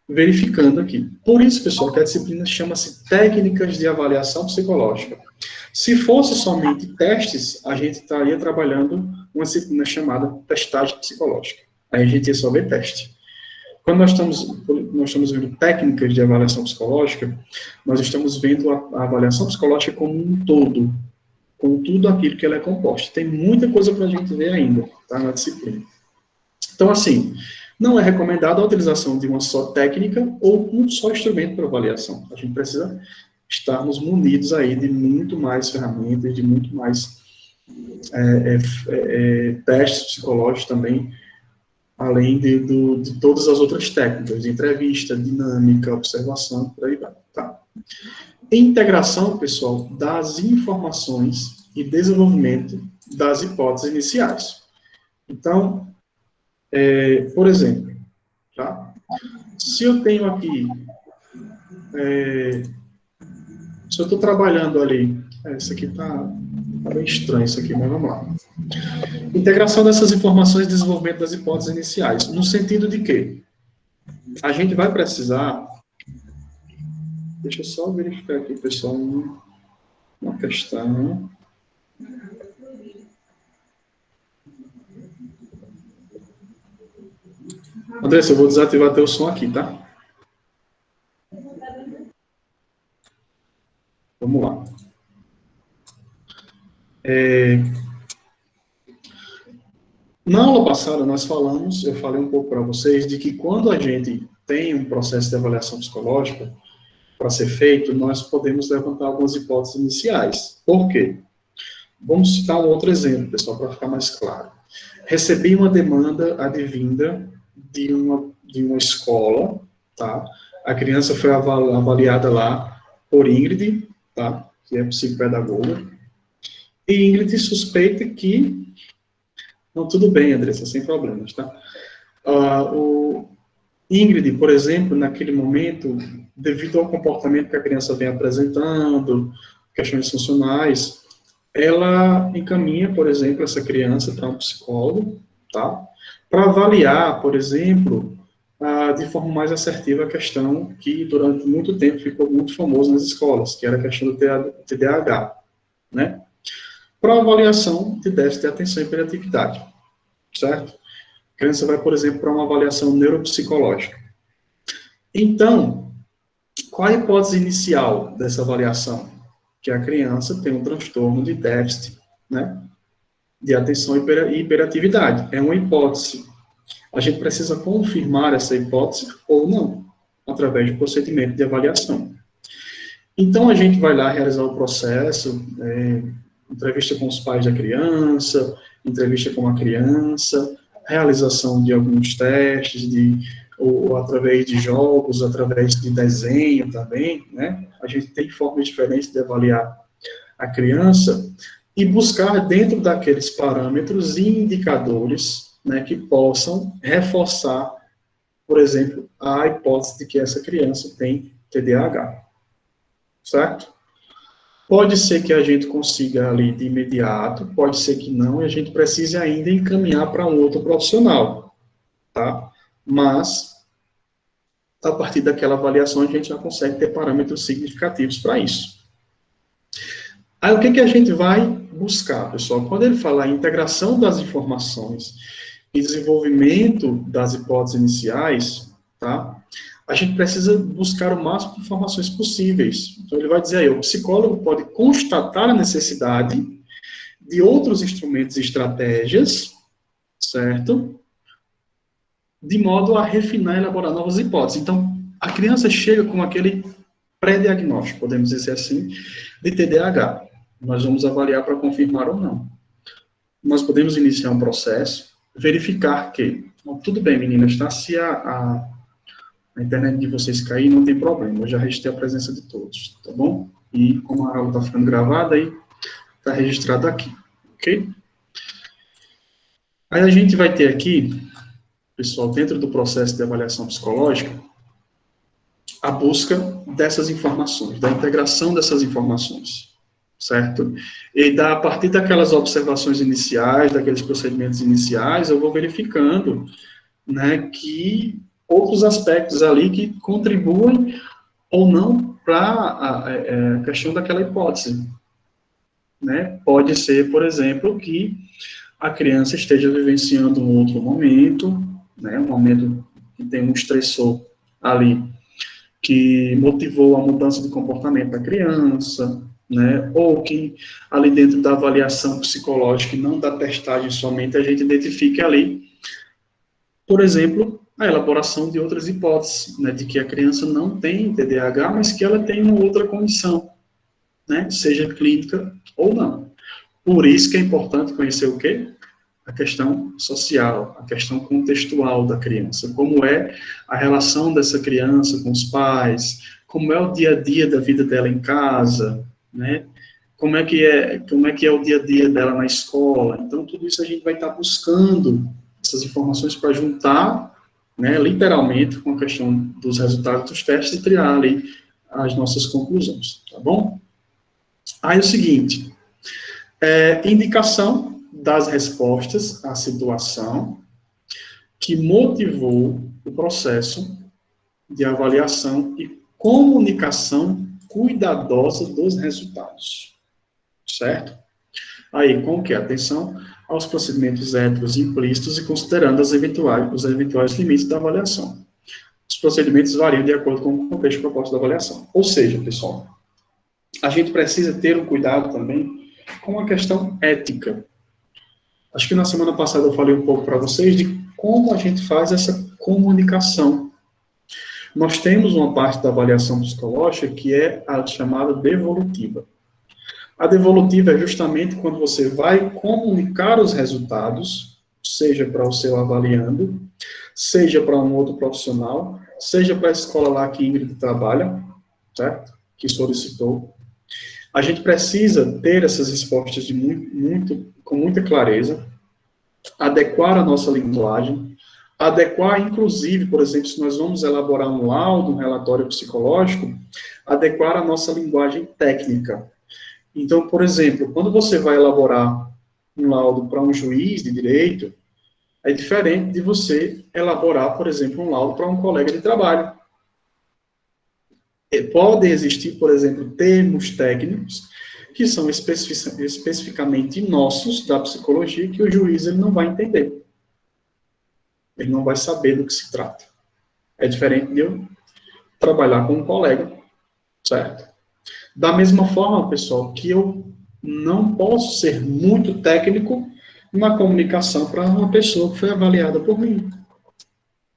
verificando aqui. Por isso, pessoal, que a disciplina chama-se Técnicas de Avaliação Psicológica. Se fosse somente testes, a gente estaria trabalhando uma disciplina chamada Testagem Psicológica. Aí a gente ia só ver teste. Quando nós estamos vendo técnicas de avaliação psicológica, nós estamos vendo a avaliação psicológica como um todo, com tudo aquilo que ela é composta. Tem muita coisa para a gente ver ainda, tá, na disciplina. Então, assim, não é recomendada a utilização de uma só técnica ou um só instrumento para avaliação. A gente precisa estarmos munidos aí de muito mais ferramentas, de muito mais testes psicológicos também, além de todas as outras técnicas, de entrevista, dinâmica, observação, por aí vai. Tá? Integração, pessoal, das informações e desenvolvimento das hipóteses iniciais. Então, por exemplo, tá? Se eu tenho aqui, se eu estou trabalhando ali, isso aqui está bem estranho, isso aqui, mas vamos lá. Integração dessas informações e desenvolvimento das hipóteses iniciais, no sentido de que a gente vai precisar, deixa eu só verificar aqui, pessoal, uma questão. Andressa, eu vou desativar teu som aqui, tá? Vamos lá. Na aula passada, eu falei um pouco para vocês de que quando a gente tem um processo de avaliação psicológica para ser feito, nós podemos levantar algumas hipóteses iniciais. Por quê? Vamos citar um outro exemplo, pessoal, para ficar mais claro. Recebi uma demanda advinda de uma escola, tá? A criança foi avaliada lá por Ingrid, tá? Que é psicopedagoga. E Ingrid suspeita que... Não, tudo bem, Andressa, sem problemas, tá? O Ingrid, por exemplo, naquele momento, devido ao comportamento que a criança vem apresentando, questões funcionais, ela encaminha, por exemplo, essa criança para um psicólogo, tá? Para avaliar, por exemplo, de forma mais assertiva a questão que durante muito tempo ficou muito famosa nas escolas, que era a questão do TDAH, né? Para avaliação de déficit de atenção e hiperatividade, certo? A criança vai, por exemplo, para uma avaliação neuropsicológica. Então, qual a hipótese inicial dessa avaliação? Que a criança tem um transtorno de déficit, né, de atenção e hiperatividade. É uma hipótese. A gente precisa confirmar essa hipótese ou não, através do procedimento de avaliação. Então, a gente vai lá realizar o processo, entrevista com os pais da criança, entrevista com a criança, realização de alguns testes, ou através de jogos, através de desenho também, né? A gente tem formas diferentes de avaliar a criança e buscar dentro daqueles parâmetros e indicadores, né, que possam reforçar, por exemplo, a hipótese de que essa criança tem TDAH, certo? Pode ser que a gente consiga ali de imediato, pode ser que não, e a gente precise ainda encaminhar para um outro profissional, tá? Mas, a partir daquela avaliação, a gente já consegue ter parâmetros significativos para isso. Aí, o que a gente vai buscar, pessoal? Quando ele fala em integração das informações e desenvolvimento das hipóteses iniciais, tá? A gente precisa buscar o máximo de informações possíveis. Então, ele vai dizer aí, o psicólogo pode constatar a necessidade de outros instrumentos e estratégias, certo? De modo a refinar e elaborar novas hipóteses. Então, a criança chega com aquele pré-diagnóstico, podemos dizer assim, de TDAH. Nós vamos avaliar para confirmar ou não. Nós podemos iniciar um processo, verificar que, tudo bem, meninas, tá? Se a internet de vocês cair, não tem problema, eu já registrei a presença de todos, tá bom? E como a aula está ficando gravada, aí está registrado aqui, ok? Aí a gente vai ter aqui, pessoal, dentro do processo de avaliação psicológica, a busca dessas informações, da integração dessas informações, certo? E a partir daquelas observações iniciais, daqueles procedimentos iniciais, eu vou verificando, né, que outros aspectos ali que contribuem ou não para a questão daquela hipótese, né? Pode ser, por exemplo, que a criança esteja vivenciando um outro momento, né, um momento que tem um estressor ali, que motivou a mudança de comportamento da criança, né, ou que ali dentro da avaliação psicológica e não da testagem somente, a gente identifique ali, por exemplo, a elaboração de outras hipóteses, né, de que a criança não tem TDAH, mas que ela tem uma outra condição, né, seja clínica ou não. Por isso que é importante conhecer o quê? A questão social, a questão contextual da criança, como é a relação dessa criança com os pais, como é o dia a dia da vida dela em casa, né? Como é que é o dia a dia dela na escola. Então, tudo isso a gente vai estar buscando essas informações para juntar, né, literalmente, com a questão dos resultados dos testes e criar ali as nossas conclusões, tá bom? Aí o seguinte, indicação das respostas à situação que motivou o processo de avaliação e comunicação cuidadosa dos resultados, certo? Aí, com que? Atenção aos procedimentos éticos implícitos e considerando os eventuais limites da avaliação. Os procedimentos variam de acordo com o contexto proposto da avaliação. Ou seja, pessoal, a gente precisa ter um cuidado também com a questão ética. Acho que na semana passada eu falei um pouco para vocês de como a gente faz essa comunicação. Nós temos uma parte da avaliação psicológica que é a chamada devolutiva. A devolutiva é justamente quando você vai comunicar os resultados, seja para o seu avaliando, seja para um outro profissional, seja para a escola lá que Ingrid trabalha, certo? Que solicitou. A gente precisa ter essas respostas com muita clareza, adequar a nossa linguagem, adequar, inclusive, por exemplo, se nós vamos elaborar um laudo, um relatório psicológico, adequar a nossa linguagem técnica. Então, por exemplo, quando você vai elaborar um laudo para um juiz de direito, é diferente de você elaborar, por exemplo, um laudo para um colega de trabalho. Podem existir, por exemplo, termos técnicos que são especificamente nossos, da psicologia, que o juiz ele não vai entender. Ele não vai saber do que se trata. É diferente de eu trabalhar com um colega, certo? Da mesma forma, pessoal, que eu não posso ser muito técnico na comunicação para uma pessoa que foi avaliada por mim.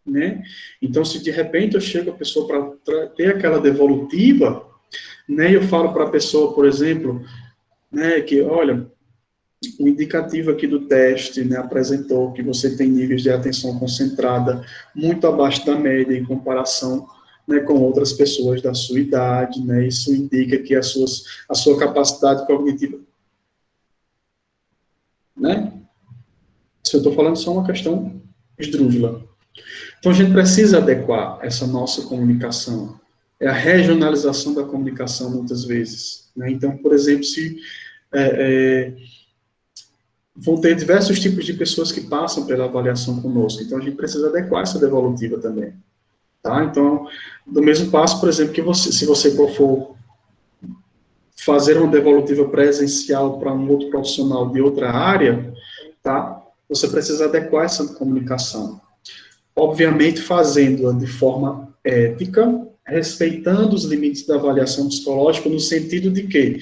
Né? Então, se de repente eu chego a pessoa para ter aquela devolutiva, né, eu falo para a pessoa, por exemplo, né, que, olha, o indicativo aqui do teste, né, apresentou que você tem níveis de atenção concentrada muito abaixo da média em comparação, né, com outras pessoas da sua idade, né, isso indica que a sua capacidade cognitiva, né, se eu estou falando só uma questão esdrúxula. Então, a gente precisa adequar essa nossa comunicação. É a regionalização da comunicação, muitas vezes. Né? Então, por exemplo, se vão ter diversos tipos de pessoas que passam pela avaliação conosco. Então, a gente precisa adequar essa devolutiva também. Tá? Então, do mesmo passo, por exemplo, que se você for fazer uma devolutiva presencial para um outro profissional de outra área, tá? Você precisa adequar essa comunicação. Obviamente, fazendo-a de forma ética, respeitando os limites da avaliação psicológica, no sentido de que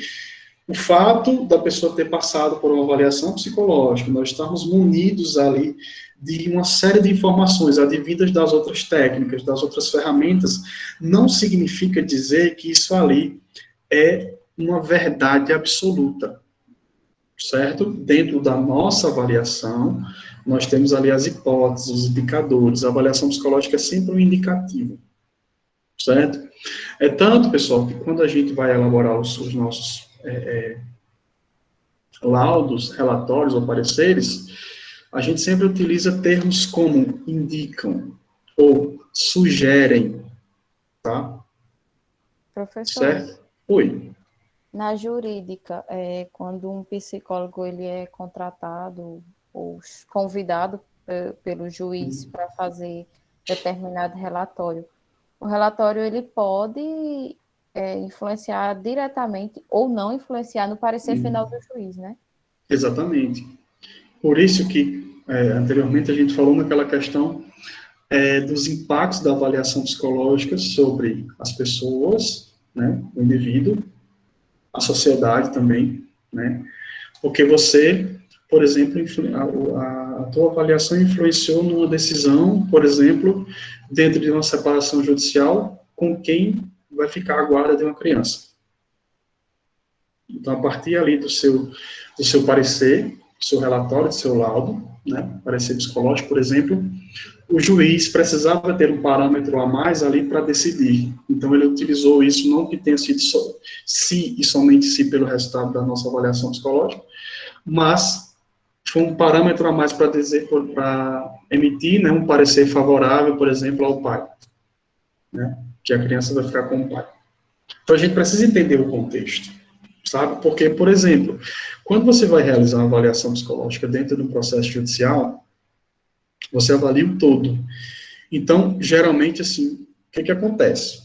o fato da pessoa ter passado por uma avaliação psicológica, nós estamos munidos ali de uma série de informações advindas das outras técnicas, das outras ferramentas, não significa dizer que isso ali é uma verdade absoluta, certo? Dentro da nossa avaliação, nós temos ali as hipóteses, os indicadores. A avaliação psicológica é sempre um indicativo, certo? É tanto, pessoal, que quando a gente vai elaborar os nossos laudos, relatórios ou pareceres, a gente sempre utiliza termos como indicam ou sugerem, tá? Professor, Certo? Oi. na jurídica, quando um psicólogo ele é contratado ou convidado pelo juiz para fazer determinado relatório, o relatório ele pode influenciar diretamente ou não influenciar no parecer final do juiz, né? Exatamente. Por isso que, anteriormente, a gente falou naquela questão dos impactos da avaliação psicológica sobre as pessoas, né, o indivíduo, a sociedade também, né? Porque você, por exemplo, a tua avaliação influenciou numa decisão, por exemplo, dentro de uma separação judicial, com quem vai ficar a guarda de uma criança. Então, a partir ali do seu parecer, do seu relatório, do seu laudo, né, parecer psicológico, por exemplo, o juiz precisava ter um parâmetro a mais ali para decidir. Então, ele utilizou isso, não que tenha sido se e somente se pelo resultado da nossa avaliação psicológica, mas foi um parâmetro a mais para dizer, para emitir, né, um parecer favorável, por exemplo, ao pai, né, que a criança vai ficar com o pai. Então, a gente precisa entender o contexto, sabe? Porque, por exemplo, quando você vai realizar uma avaliação psicológica dentro de um processo judicial, você avalia o todo. Então, geralmente, assim, o que acontece?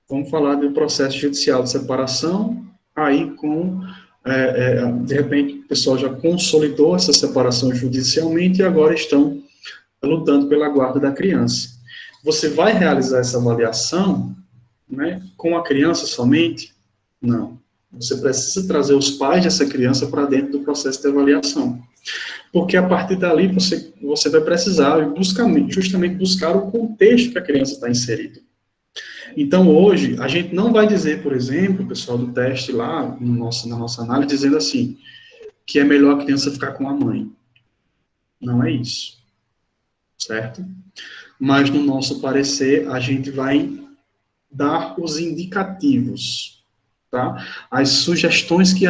Vamos falar do processo judicial de separação, aí de repente, o pessoal já consolidou essa separação judicialmente e agora estão lutando pela guarda da criança. Você vai realizar essa avaliação, né, com a criança somente? Não. Você precisa trazer os pais dessa criança para dentro do processo de avaliação. Porque a partir dali você vai precisar justamente buscar o contexto que a criança está inserida. Então, hoje, a gente não vai dizer, por exemplo, pessoal do teste lá, na nossa análise, dizendo assim, que é melhor a criança ficar com a mãe. Não é isso. Certo? Mas, no nosso parecer, a gente vai dar os indicativos, tá? As sugestões que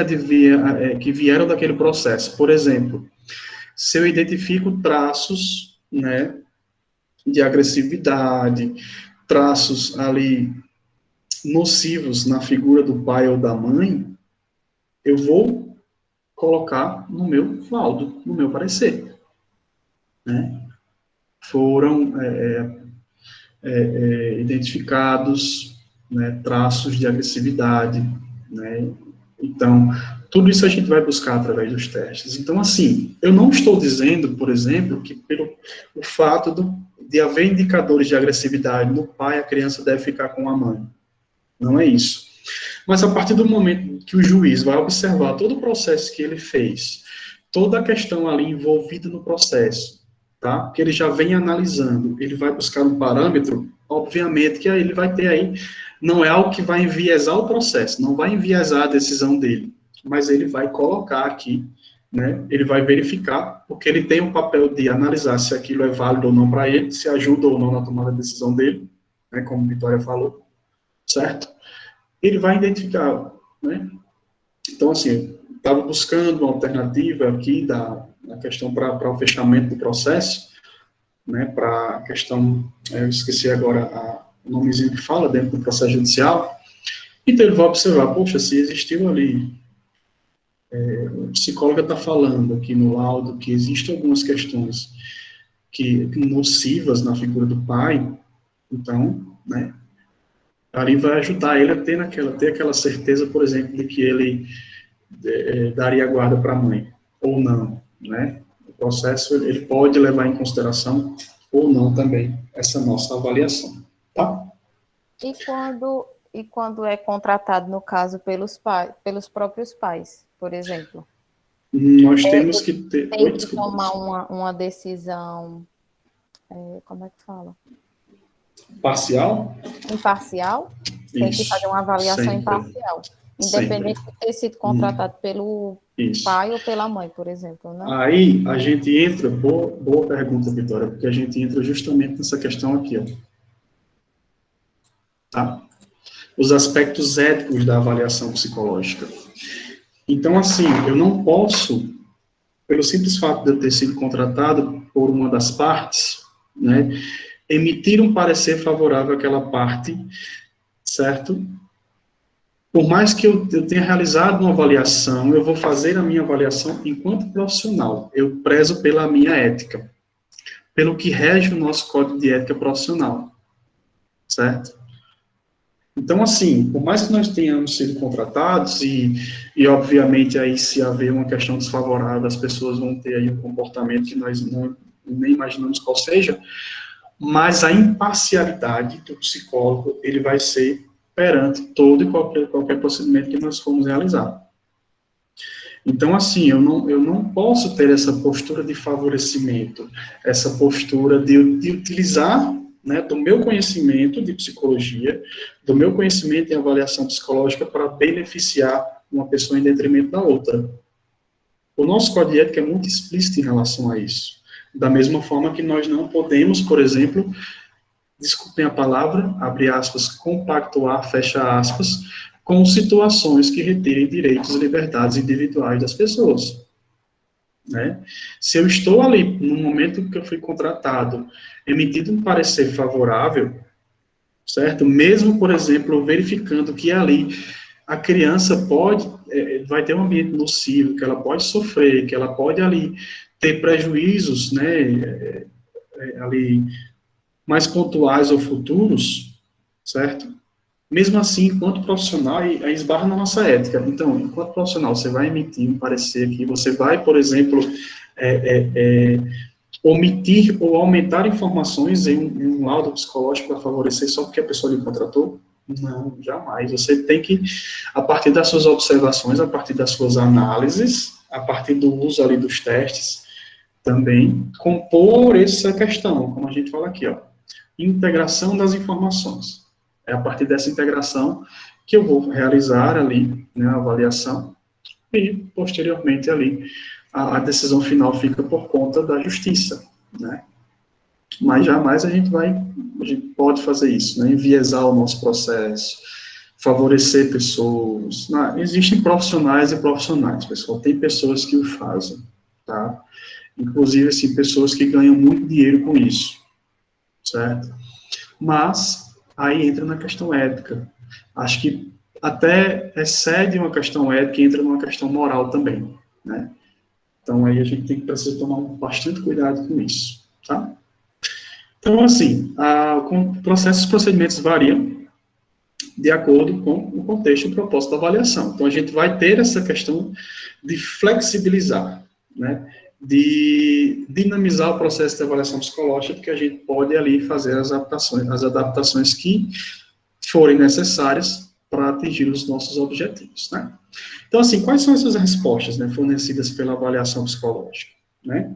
vieram daquele processo. Por exemplo, se eu identifico traços, né, de agressividade, traços ali nocivos na figura do pai ou da mãe, eu vou colocar no meu laudo, no meu parecer, né? Foram identificados, né, traços de agressividade, né? Então, tudo isso a gente vai buscar através dos testes. Então, assim, eu não estou dizendo, por exemplo, que pelo o fato de haver indicadores de agressividade no pai, a criança deve ficar com a mãe. Não é isso. Mas a partir do momento que o juiz vai observar todo o processo que ele fez, toda a questão ali envolvida no processo, tá? Que ele já vem analisando, ele vai buscar um parâmetro, obviamente que aí ele vai ter aí, não é algo que vai enviesar o processo, não vai enviesar a decisão dele, mas ele vai colocar aqui, né? Ele vai verificar, porque ele tem o papel de analisar se aquilo é válido ou não para ele, se ajuda ou não na tomada da decisão dele, né? Como a Vitória falou, certo? Ele vai identificar, né? Então, assim, estava buscando uma alternativa aqui da questão para o fechamento do processo, né, para a questão, eu esqueci agora o nomezinho que fala dentro do processo judicial, então ele vai observar, poxa, se existiu ali, o psicólogo está falando aqui no laudo que existem algumas questões nocivas na figura do pai, então, né, ali vai ajudar ele a ter aquela certeza, por exemplo, de que ele daria guarda para a mãe, ou não, né? O processo, ele pode levar em consideração, ou não também, essa nossa avaliação, tá? E quando é contratado, no caso, pelos próprios pais, por exemplo? Nós temos que ter... Tem que tomar uma decisão, como é que fala? Parcial? Imparcial? Tem que fazer uma avaliação sempre. Imparcial. Independente de ter sido contratado pelo pai ou pela mãe, por exemplo, né? Aí, a gente entra... Boa pergunta, Vitória, porque a gente entra justamente nessa questão aqui, ó. tá? Os aspectos éticos da avaliação psicológica. Então, assim, eu não posso, pelo simples fato de eu ter sido contratado por uma das partes, né, emitir um parecer favorável àquela parte, certo? Por mais que eu tenha realizado uma avaliação, eu vou fazer a minha avaliação enquanto profissional. Eu prezo pela minha ética, pelo que rege o nosso código de ética profissional, certo? Então, assim, por mais que nós tenhamos sido contratados, e obviamente aí se haver uma questão desfavorável, as pessoas vão ter aí um comportamento que nós nem imaginamos qual seja, mas a imparcialidade do psicólogo, ele vai ser perante todo e qualquer procedimento que nós formos realizar. Então, assim, eu não posso ter essa postura de favorecimento, essa postura de utilizar, né, do meu conhecimento de psicologia, do meu conhecimento em avaliação psicológica para beneficiar uma pessoa em detrimento da outra. O nosso código de ética é muito explícito em relação a isso. Da mesma forma que nós não podemos, por exemplo, desculpem a palavra, abre aspas, compactuar, fecha aspas, com situações que retirem direitos e liberdades individuais das pessoas. Né? Se eu estou ali, no momento que eu fui contratado, emitido um parecer favorável, certo? Mesmo, por exemplo, verificando que ali a criança vai ter um ambiente nocivo, que ela pode sofrer, que ela pode ali ter prejuízos, né, ali mais pontuais ou futuros, certo? Mesmo assim, enquanto profissional, aí esbarra na nossa ética. Então, enquanto profissional, você vai emitir um parecer aqui, você vai, por exemplo, omitir ou aumentar informações em um laudo psicológico para favorecer só porque a pessoa lhe contratou? Não, jamais. Você tem que, a partir das suas observações, a partir das suas análises, a partir do uso ali dos testes, também compor essa questão, como a gente fala aqui, ó, integração das informações. É a partir dessa integração que eu vou realizar ali, né, a avaliação, e posteriormente ali a decisão final fica por conta da justiça, né? Mas jamais a gente pode fazer isso, né? Enviesar o nosso processo, favorecer pessoas. Não, existem profissionais e profissionais, pessoal. Tem pessoas que o fazem, tá? Inclusive, assim, pessoas que ganham muito dinheiro com isso, certo? Mas aí entra na questão ética. Acho que até excede uma questão ética e entra numa questão moral também, né? Então, aí a gente precisa tomar bastante cuidado com isso, tá? Então, assim, os procedimentos variam de acordo com o contexto e o propósito da avaliação. Então, a gente vai ter essa questão de flexibilizar, né? De dinamizar o processo de avaliação psicológica, porque a gente pode ali fazer as adaptações que forem necessárias para atingir os nossos objetivos, né? Então, assim, quais são essas respostas, né, fornecidas pela avaliação psicológica, né?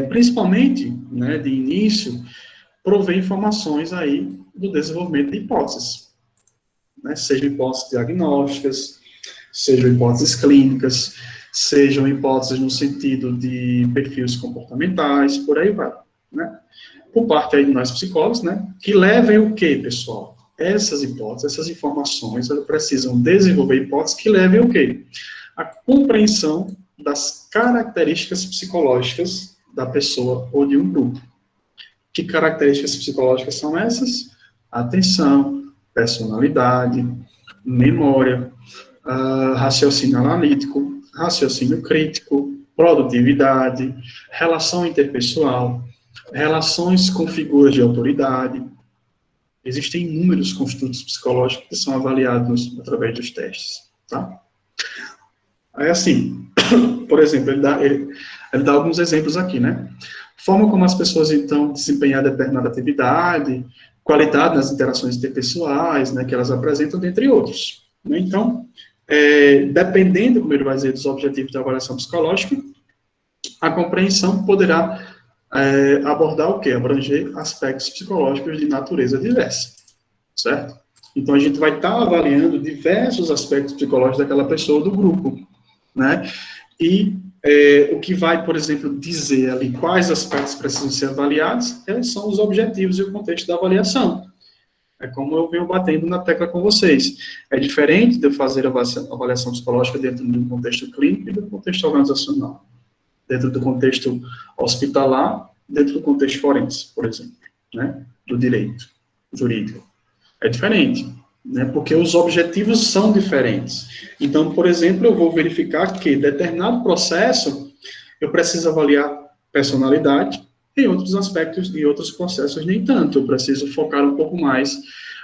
Principalmente, né, de início, provém informações aí do desenvolvimento de hipóteses, né? Sejam hipóteses diagnósticas, sejam hipóteses clínicas, sejam hipóteses no sentido de perfis comportamentais, por aí vai, né? Por parte aí de nós psicólogos, né, que levem o quê, pessoal? Essas hipóteses, essas informações, elas precisam desenvolver hipóteses que levem o quê? A compreensão das características psicológicas da pessoa ou de um grupo. Que características psicológicas são essas? Atenção, personalidade, memória, raciocínio analítico, raciocínio crítico, produtividade, relação interpessoal, relações com figuras de autoridade. Existem inúmeros construtos psicológicos que são avaliados através dos testes, tá? Aí, assim, por exemplo, ele dá alguns exemplos aqui, né? Forma como as pessoas, então, desempenhar determinada atividade, qualidade nas interações interpessoais, né, que elas apresentam, dentre outros. Né? Então, dependendo, como ele vai dizer, dos objetivos da avaliação psicológica, a compreensão poderá abordar o quê? Abranger aspectos psicológicos de natureza diversa, certo? Então, a gente vai estar avaliando diversos aspectos psicológicos daquela pessoa do grupo, né? E o que vai, por exemplo, dizer ali quais aspectos precisam ser avaliados são os objetivos e o contexto da avaliação. É como eu venho batendo na tecla com vocês. É diferente de eu fazer a avaliação psicológica dentro de um contexto clínico e do contexto organizacional. Dentro do contexto hospitalar, dentro do contexto forense, por exemplo, né? Do direito jurídico. É diferente, né? Porque os objetivos são diferentes. Então, por exemplo, eu vou verificar que determinado processo eu preciso avaliar personalidade, em outros aspectos, em outros processos, nem tanto. Eu preciso focar um pouco mais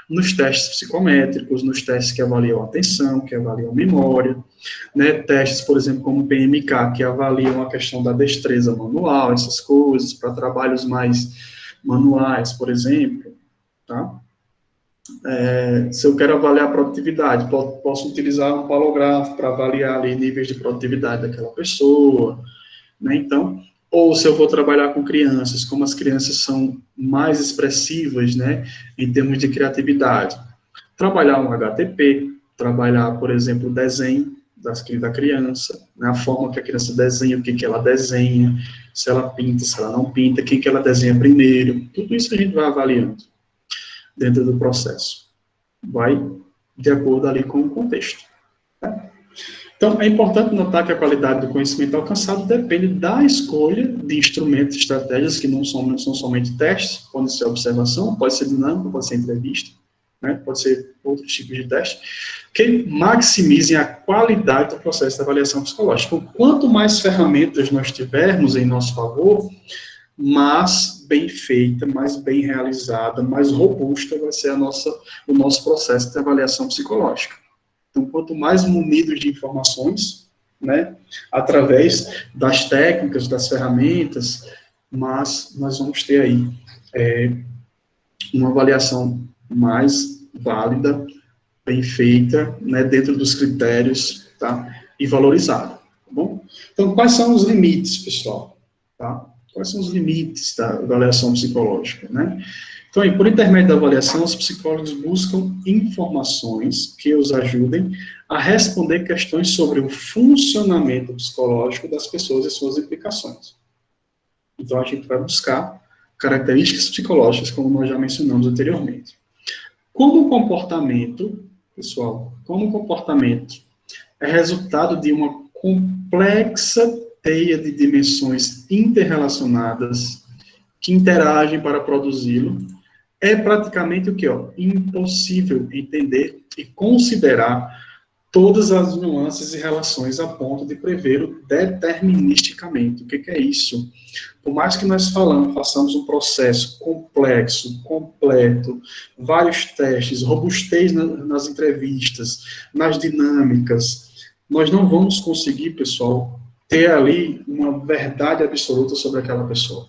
nos testes psicométricos, nos testes que avaliam a atenção, que avaliam a memória, né? Testes, por exemplo, como o PMK, que avaliam a questão da destreza manual, essas coisas, para trabalhos mais manuais, por exemplo, tá? Se eu quero avaliar a produtividade, posso utilizar um palografo para avaliar ali níveis de produtividade daquela pessoa, né? Então, ou se eu vou trabalhar com crianças, como as crianças são mais expressivas, né, em termos de criatividade, trabalhar um HTP, trabalhar, por exemplo, o desenho da criança, né, a forma que a criança desenha, o que ela desenha, se ela pinta, se ela não pinta, quem que ela desenha primeiro, tudo isso a gente vai avaliando dentro do processo. Vai de acordo ali com o contexto. Tá? Então, é importante notar que a qualidade do conhecimento alcançado depende da escolha de instrumentos e estratégias que não são somente testes, pode ser observação, pode ser dinâmica, pode ser entrevista, né? Pode ser outros tipos de teste, que maximizem a qualidade do processo de avaliação psicológica. Então, quanto mais ferramentas nós tivermos em nosso favor, mais bem feita, mais bem realizada, mais robusta vai ser o nosso processo de avaliação psicológica. Então, quanto mais munidos de informações, né, através das técnicas, das ferramentas, mas nós vamos ter aí uma avaliação mais válida, bem feita, né, dentro dos critérios, tá, e valorizada, tá bom? Então, quais são os limites, pessoal? Tá? Quais são os limites da avaliação psicológica, né? Então, por intermédio da avaliação, os psicólogos buscam informações que os ajudem a responder questões sobre o funcionamento psicológico das pessoas e suas implicações. Então, a gente vai buscar características psicológicas, como nós já mencionamos anteriormente. Como o comportamento, pessoal, como o comportamento é resultado de uma complexa teia de dimensões interrelacionadas que interagem para produzi-lo, é praticamente o que? Impossível entender e considerar todas as nuances e relações a ponto de prevê-lo deterministicamente. O que é isso? Por mais que nós façamos um processo complexo, completo, vários testes, robustez nas entrevistas, nas dinâmicas, nós não vamos conseguir, pessoal, ter ali uma verdade absoluta sobre aquela pessoa.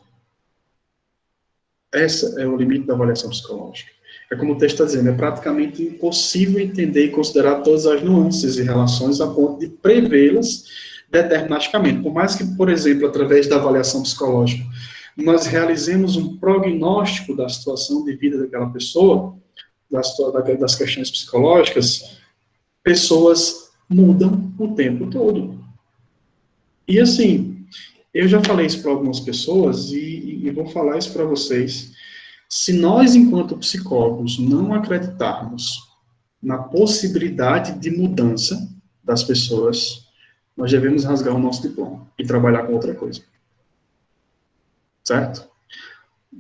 Esse é o limite da avaliação psicológica. É como o texto está dizendo, é praticamente impossível entender e considerar todas as nuances e relações a ponto de prevê-las deterministicamente. Por mais que, por exemplo, através da avaliação psicológica, nós realizemos um prognóstico da situação de vida daquela pessoa, das questões psicológicas, pessoas mudam o tempo todo. E assim, eu já falei isso para algumas pessoas e vou falar isso para vocês. Se nós, enquanto psicólogos, não acreditarmos na possibilidade de mudança das pessoas, nós devemos rasgar o nosso diploma e trabalhar com outra coisa. Certo?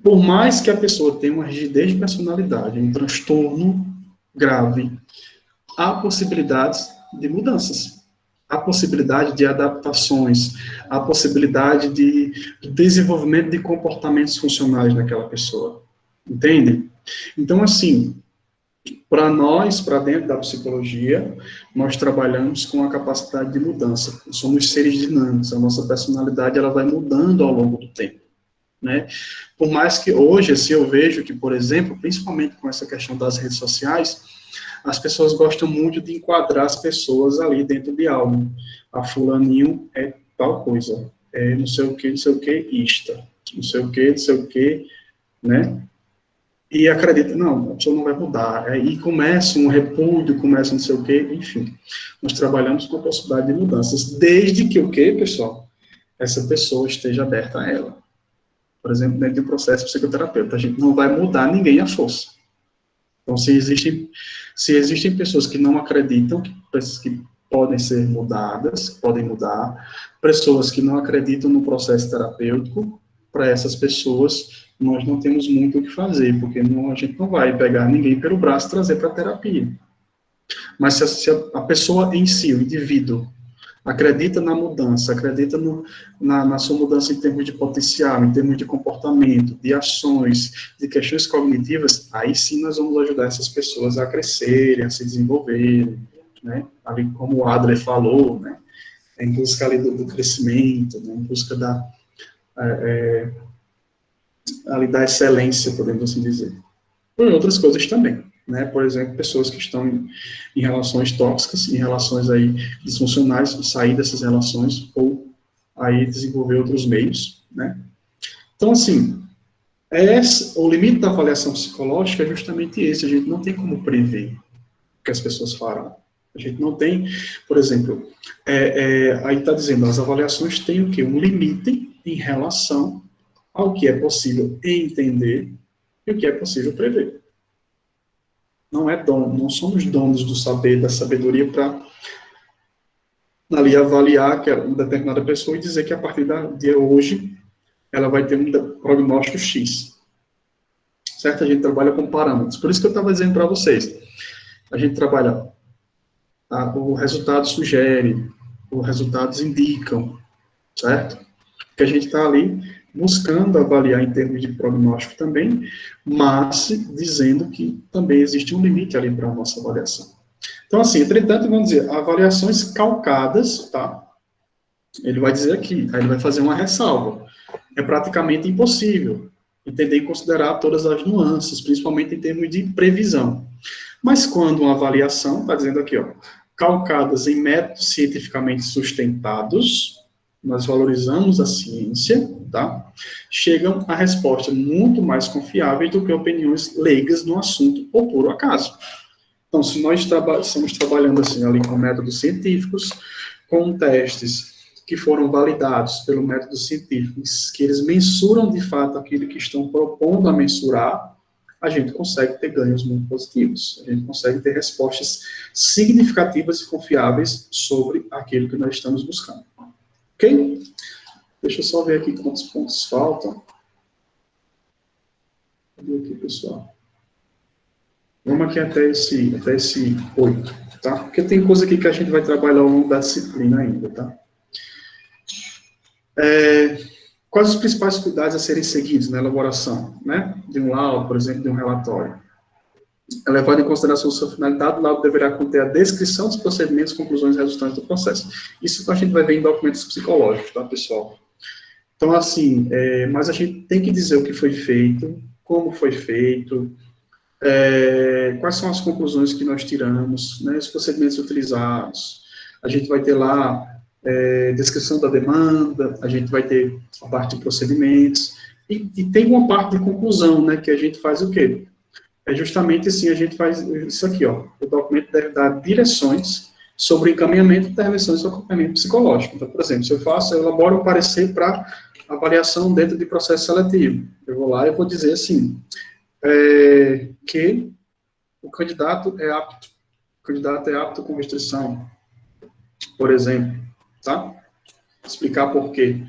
Por mais que a pessoa tenha uma rigidez de personalidade, um transtorno grave, há possibilidades de mudanças. Há possibilidade de adaptações, há possibilidade de desenvolvimento de comportamentos funcionais naquela pessoa. Entende? Então, assim, para nós, para dentro da psicologia, nós trabalhamos com a capacidade de mudança. Somos seres dinâmicos, a nossa personalidade ela vai mudando ao longo do tempo. Né? Por mais que hoje, assim, eu vejo que, por exemplo, principalmente com essa questão das redes sociais, as pessoas gostam muito de enquadrar as pessoas ali dentro de algo. A fulaninho é tal coisa, é não sei o que, ista, não sei o que, né? E acredita, não, a pessoa não vai mudar. Aí começa um repúdio, começa não sei o que, enfim. Nós trabalhamos com a possibilidade de mudanças, desde que o que, pessoal? Essa pessoa esteja aberta a ela. Por exemplo, dentro do processo psicoterapeuta, a gente não vai mudar ninguém à força. Então, se existem pessoas que não acreditam que podem ser mudadas, podem mudar, pessoas que não acreditam no processo terapêutico, para essas pessoas, nós não temos muito o que fazer, porque a gente não vai pegar ninguém pelo braço e trazer para a terapia. Mas se a pessoa em si, o indivíduo, acredita na mudança, acredita na sua mudança em termos de potencial, em termos de comportamento, de ações, de questões cognitivas, aí sim nós vamos ajudar essas pessoas a crescerem, a se desenvolverem, né? Ali como o Adler falou, né? Em busca ali do crescimento, né? Em busca ali da excelência, podemos assim dizer. Por outras coisas também, né? Por exemplo, pessoas que estão em relações tóxicas, em relações aí disfuncionais, sair dessas relações ou aí desenvolver outros meios, né? Então, assim, o limite da avaliação psicológica é justamente esse, a gente não tem como prever o que as pessoas farão. A gente não tem, por exemplo, aí está dizendo, as avaliações têm o quê? Um limite em relação ao que é possível entender e o que é possível prever. Não somos donos do saber, da sabedoria para ali avaliar uma determinada pessoa e dizer que a partir de hoje ela vai ter um prognóstico X. Certo? A gente trabalha com parâmetros. Por isso que eu estava dizendo para vocês, a gente trabalha, o resultado sugere, os resultados indicam, certo? Que a gente está ali buscando avaliar em termos de prognóstico também, mas dizendo que também existe um limite ali para a nossa avaliação. Então, assim, entretanto, vamos dizer, avaliações calcadas, tá? Ele vai dizer aqui, aí ele vai fazer uma ressalva. É praticamente impossível entender e considerar todas as nuances, principalmente em termos de previsão. Mas quando uma avaliação, está dizendo aqui, ó, calcadas em métodos cientificamente sustentados, nós valorizamos a ciência, tá? Chegam a respostas muito mais confiáveis do que opiniões leigas no assunto ou por acaso. Então, se nós estamos trabalhando assim, ali com métodos científicos, com testes que foram validados pelo método científico, que eles mensuram de fato aquilo que estão propondo a mensurar, a gente consegue ter ganhos muito positivos. A gente consegue ter respostas significativas e confiáveis sobre aquilo que nós estamos buscando. Ok? Deixa eu só ver aqui quantos pontos faltam. Cadê aqui, pessoal? Vamos aqui até esse 8, tá? Porque tem coisa aqui que a gente vai trabalhar ao longo da disciplina ainda, tá? Quais os principais cuidados a serem seguidos na elaboração, né? De um laudo, por exemplo, de um relatório? É levado em consideração sua finalidade, o laudo deverá conter a descrição dos procedimentos, conclusões e resultados do processo. Isso a gente vai ver em documentos psicológicos, tá, pessoal? Então, assim, mas a gente tem que dizer o que foi feito, como foi feito, quais são as conclusões que nós tiramos, né, os procedimentos utilizados. A gente vai ter lá descrição da demanda, a gente vai ter a parte de procedimentos, e tem uma parte de conclusão, né, que a gente faz o quê? Justamente assim, a gente faz isso aqui, ó, o documento deve dar direções sobre o encaminhamento, intervenções e acompanhamento psicológico. Então, por exemplo, se eu elaboro um parecer para avaliação dentro de processo seletivo, eu vou lá e vou dizer assim, que o candidato é apto com restrição, por exemplo, tá? Explicar por quê.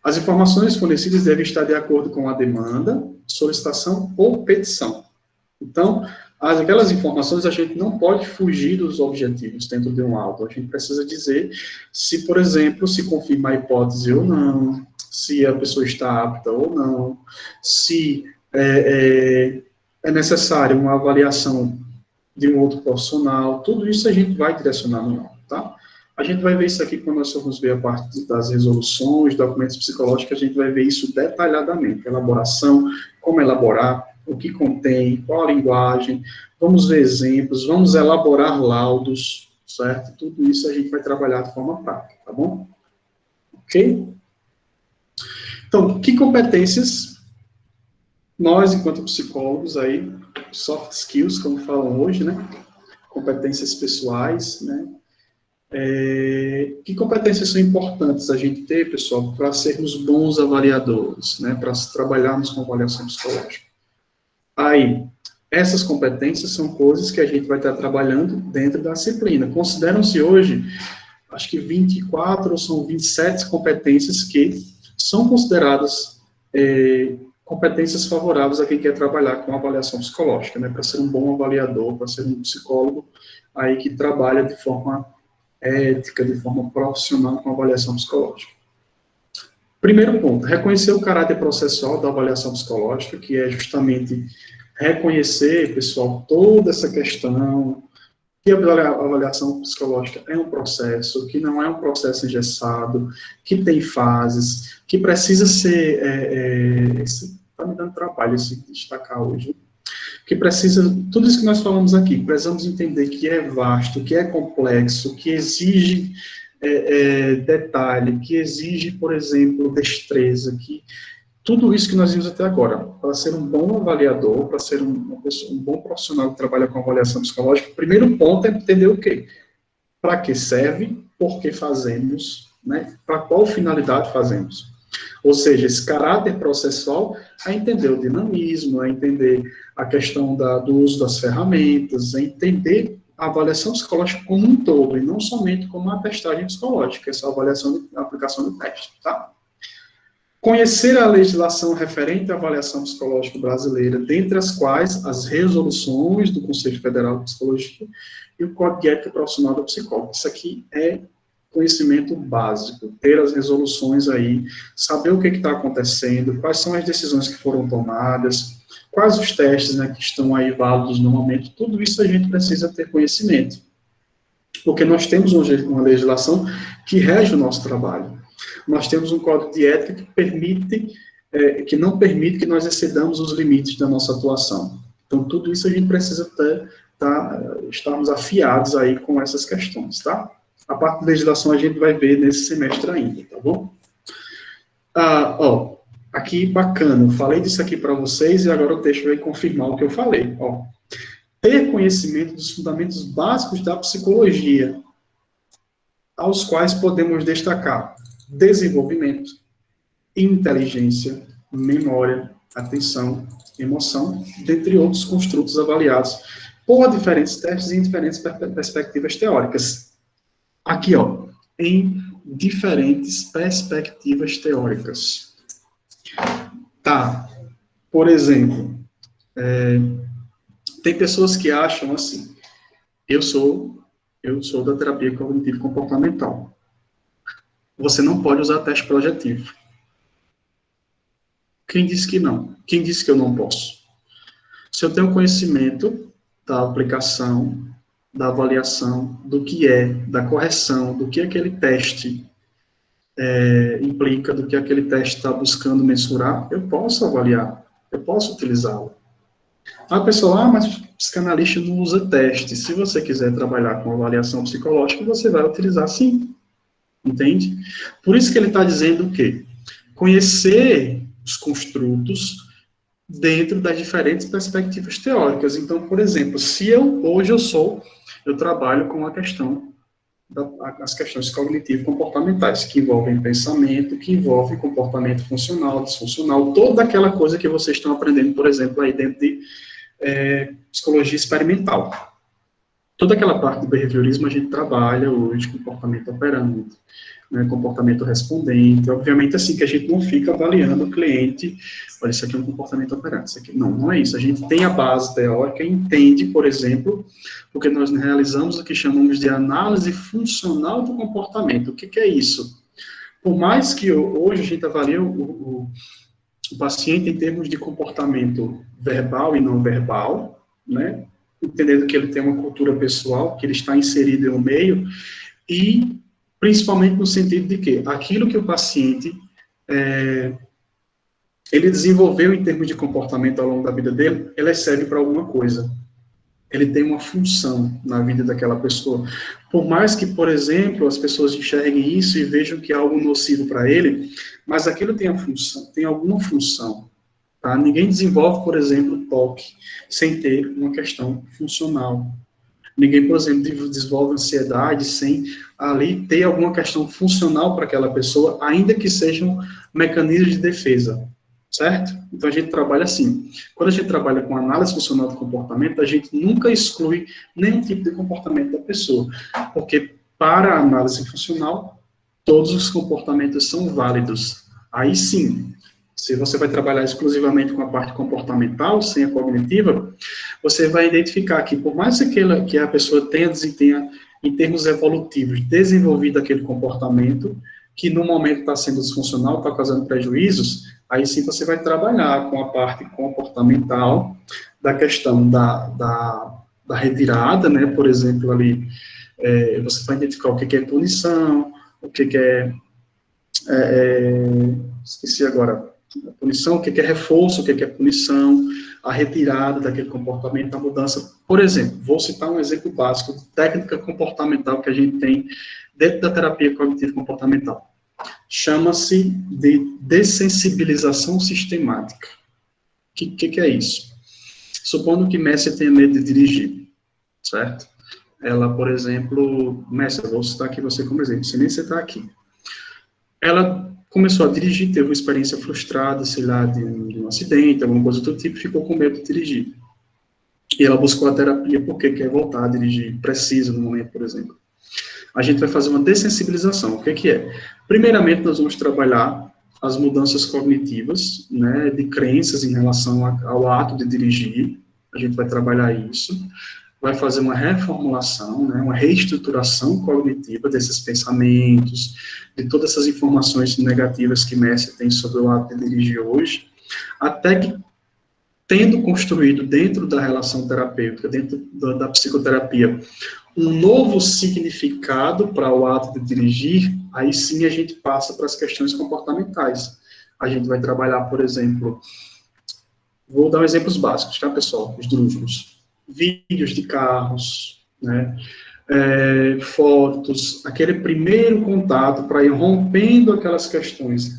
As informações fornecidas devem estar de acordo com a demanda, solicitação ou petição. Então, aquelas informações a gente não pode fugir dos objetivos dentro de um laudo. A gente precisa dizer se, por exemplo, se confirma a hipótese ou não, se a pessoa está apta ou não, se é necessário uma avaliação de um outro profissional, tudo isso a gente vai direcionar no laudo, tá? A gente vai ver isso aqui quando nós formos ver a parte das resoluções, documentos psicológicos, a gente vai ver isso detalhadamente, elaboração, como elaborar, o que contém, qual a linguagem, vamos ver exemplos, vamos elaborar laudos, certo? Tudo isso a gente vai trabalhar de forma prática, tá bom? Ok? Então, que competências nós, enquanto psicólogos, aí, soft skills, como falam hoje, né? Competências pessoais, né? Que competências são importantes a gente ter, pessoal, para sermos bons avaliadores, né? Para trabalharmos com avaliação psicológica? Aí, Essas competências são coisas que a gente vai estar trabalhando dentro da disciplina. Consideram-se hoje, acho que 24 ou são 27 competências que são consideradas competências favoráveis a quem quer trabalhar com avaliação psicológica, né, para ser um bom avaliador, para ser um psicólogo aí que trabalha de forma ética, de forma profissional com avaliação psicológica. Primeiro ponto, reconhecer o caráter processual da avaliação psicológica, que é justamente reconhecer, pessoal, toda essa questão que a avaliação psicológica é um processo, que não é um processo engessado, que tem fases, que precisa ser... Está me dando trabalho esse destacar hoje. Que precisa... Tudo isso que nós falamos aqui, precisamos entender que é vasto, que é complexo, que exige detalhe, que exige, por exemplo, destreza, que... Tudo isso que nós vimos até agora, para ser um bom avaliador, para ser um bom profissional que trabalha com avaliação psicológica, o primeiro ponto é entender o quê? Para que serve, por que fazemos, né? Para qual finalidade fazemos. Ou seja, esse caráter processual é entender o dinamismo, é entender a questão do uso das ferramentas, é entender a avaliação psicológica como um todo, e não somente como uma testagem psicológica, essa avaliação a aplicação do teste, tá? Conhecer a legislação referente à avaliação psicológica brasileira, dentre as quais as resoluções do Conselho Federal de Psicologia e o Código de Ética Profissional do Psicólogo. Isso aqui é conhecimento básico, ter as resoluções aí, saber o que está acontecendo, quais são as decisões que foram tomadas, quais os testes, né, que estão aí válidos no momento, tudo isso a gente precisa ter conhecimento. Porque nós temos uma legislação que rege o nosso trabalho. Nós temos um código de ética que não permite que nós excedamos os limites da nossa atuação. Então, tudo isso a gente precisa estarmos afiados aí com essas questões, tá? A parte de legislação a gente vai ver nesse semestre ainda, tá bom? Aqui, bacana, eu falei disso aqui para vocês e agora o texto vai confirmar o que eu falei, ó. Ter conhecimento dos fundamentos básicos da psicologia, aos quais podemos destacar desenvolvimento, inteligência, memória, atenção, emoção, dentre outros construtos avaliados por diferentes testes e em diferentes perspectivas teóricas. Aqui, ó, em diferentes perspectivas teóricas. Tá, por exemplo, tem pessoas que acham assim, eu sou da terapia cognitivo-comportamental. Você não pode usar teste projetivo. Quem disse que não? Quem disse que eu não posso? Se eu tenho conhecimento da aplicação, da avaliação, do que da correção, do que aquele teste implica, do que aquele teste está buscando mensurar, eu posso avaliar, eu posso utilizá-lo. A pessoa, mas o psicanalista não usa teste. Se você quiser trabalhar com avaliação psicológica, você vai utilizar sim. Entende? Por isso que ele está dizendo o quê? Conhecer os construtos dentro das diferentes perspectivas teóricas. Então, por exemplo, se hoje eu trabalho com as questões cognitivo-comportamentais, que envolvem pensamento, que envolvem comportamento funcional, disfuncional, toda aquela coisa que vocês estão aprendendo, por exemplo, aí dentro de psicologia experimental. Toda aquela parte do behaviorismo a gente trabalha hoje, comportamento operante, né, comportamento respondente. Obviamente, assim, que a gente não fica avaliando o cliente, olha, isso aqui é um comportamento operante, isso aqui não é isso. A gente tem a base teórica e entende, por exemplo, porque nós realizamos o que chamamos de análise funcional do comportamento. O que é isso? Por mais que hoje a gente avalie o paciente em termos de comportamento verbal e não verbal, né, entendendo que ele tem uma cultura pessoal, que ele está inserido em um meio, e principalmente no sentido de que aquilo que o paciente ele desenvolveu em termos de comportamento ao longo da vida dele, ele serve para alguma coisa. Ele tem uma função na vida daquela pessoa. Por mais que, por exemplo, as pessoas enxerguem isso e vejam que é algo nocivo para ele, mas aquilo tem alguma função. Tá? Ninguém desenvolve, por exemplo, toque sem ter uma questão funcional. Ninguém, por exemplo, desenvolve ansiedade sem ali ter alguma questão funcional para aquela pessoa, ainda que sejam mecanismos de defesa. certo? Então, a gente trabalha assim. Quando a gente trabalha com análise funcional do comportamento, a gente nunca exclui nenhum tipo de comportamento da pessoa, porque para a análise funcional, todos os comportamentos são válidos. Aí sim, se você vai trabalhar exclusivamente com a parte comportamental, sem a cognitiva, você vai identificar que, por mais que a pessoa tenha, em termos evolutivos, desenvolvido aquele comportamento, que no momento está sendo disfuncional, está causando prejuízos, aí sim você vai trabalhar com a parte comportamental da questão da retirada, né? Por exemplo, ali, você vai identificar o que é punição, o que é esqueci agora, a punição, o que é reforço, o que é punição, a retirada daquele comportamento, a mudança. Por exemplo, vou citar um exemplo básico de técnica comportamental que a gente tem dentro da terapia cognitivo comportamental. Chama-se de dessensibilização sistemática. O que é isso? Supondo que Messi tenha medo de dirigir, certo? Ela, por exemplo, Messi, eu vou citar aqui você como exemplo, se nem você está aqui. Ela começou a dirigir, teve uma experiência frustrada, sei lá, de um acidente, alguma coisa do tipo, ficou com medo de dirigir. E ela buscou a terapia porque quer voltar a dirigir, precisa no momento, por exemplo. A gente vai fazer uma dessensibilização. O que é? Primeiramente, nós vamos trabalhar as mudanças cognitivas, né, de crenças em relação ao ato de dirigir. A gente vai trabalhar isso. Vai fazer uma reformulação, né, uma reestruturação cognitiva desses pensamentos, de todas essas informações negativas que Messi tem sobre o ato de dirigir hoje, até que, tendo construído dentro da relação terapêutica, dentro da psicoterapia, um novo significado para o ato de dirigir, aí sim a gente passa para as questões comportamentais. A gente vai trabalhar, por exemplo, vou dar exemplos básicos, tá, pessoal? Esdrúxulos. Vídeos de carros, né? Fotos, aquele primeiro contato para ir rompendo aquelas questões.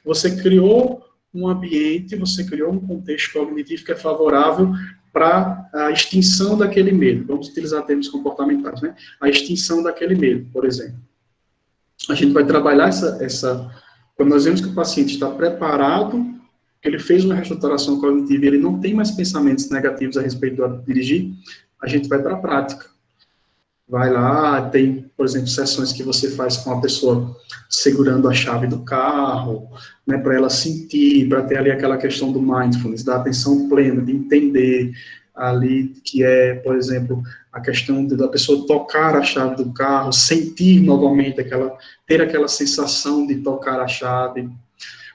Você criou um ambiente, você criou um contexto cognitivo que é favorável para a extinção daquele medo. Vamos utilizar termos comportamentais, né? A extinção daquele medo, por exemplo. A gente vai trabalhar quando nós vemos que o paciente está preparado, que ele fez uma reestruturação cognitiva e ele não tem mais pensamentos negativos a respeito do ato de dirigir, a gente vai para a prática. Vai lá, tem, por exemplo, sessões que você faz com a pessoa segurando a chave do carro, né, para ela sentir, para ter ali aquela questão do mindfulness, da atenção plena, de entender ali que é, por exemplo, a questão da pessoa tocar a chave do carro, sentir novamente ter aquela sensação de tocar a chave.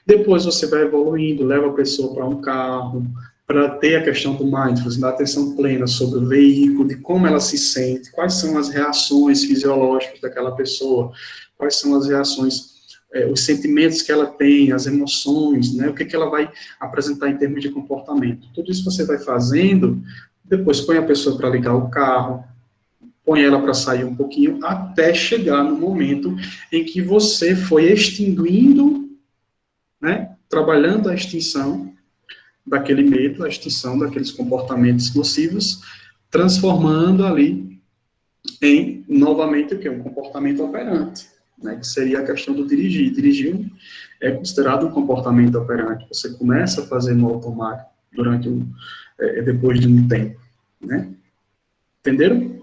Depois você vai evoluindo, leva a pessoa para um carro, para ter a questão do mindfulness, da atenção plena sobre o veículo, de como ela se sente, quais são as reações fisiológicas daquela pessoa, quais são as reações, os sentimentos que ela tem, as emoções, né, o que ela vai apresentar em termos de comportamento. Tudo isso você vai fazendo, depois põe a pessoa para ligar o carro, põe ela para sair um pouquinho, até chegar no momento em que você foi extinguindo, né, trabalhando a extinção daquele medo, a extinção daqueles comportamentos nocivos, transformando ali em, novamente, o que? Um comportamento operante, né, que seria a questão do dirigir. Dirigir é considerado um comportamento operante. Você começa a fazer no automático depois de um tempo, né? Entenderam?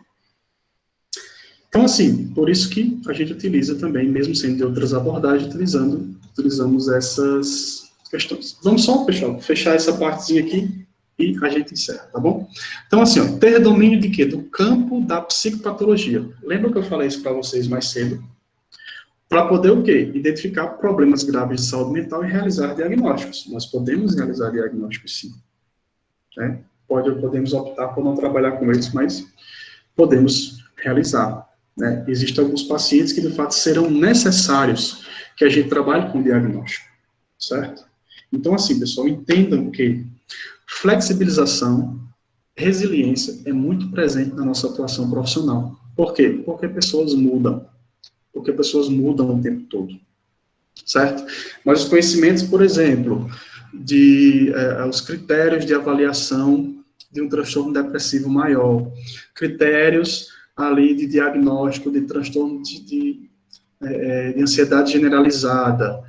Então, assim, por isso que a gente utiliza também, mesmo sendo de outras abordagens, utilizamos essas questões. Vamos só, pessoal, fechar essa partezinha aqui e a gente encerra, tá bom? Então, assim, ó, ter domínio de quê? Do campo da psicopatologia. Lembra que eu falei isso para vocês mais cedo? Para poder o quê? Identificar problemas graves de saúde mental e realizar diagnósticos. Nós podemos realizar diagnósticos, sim. Né? Podemos optar por não trabalhar com eles, mas podemos realizar. Né? Existem alguns pacientes que, de fato, serão necessários que a gente trabalhe com diagnóstico, certo? Então, assim, pessoal, entendam que flexibilização, resiliência é muito presente na nossa atuação profissional. Por quê? Porque pessoas mudam. Porque pessoas mudam o tempo todo, certo? Mas os conhecimentos, por exemplo, os critérios de avaliação de um transtorno depressivo maior, critérios ali de diagnóstico de transtorno de ansiedade generalizada,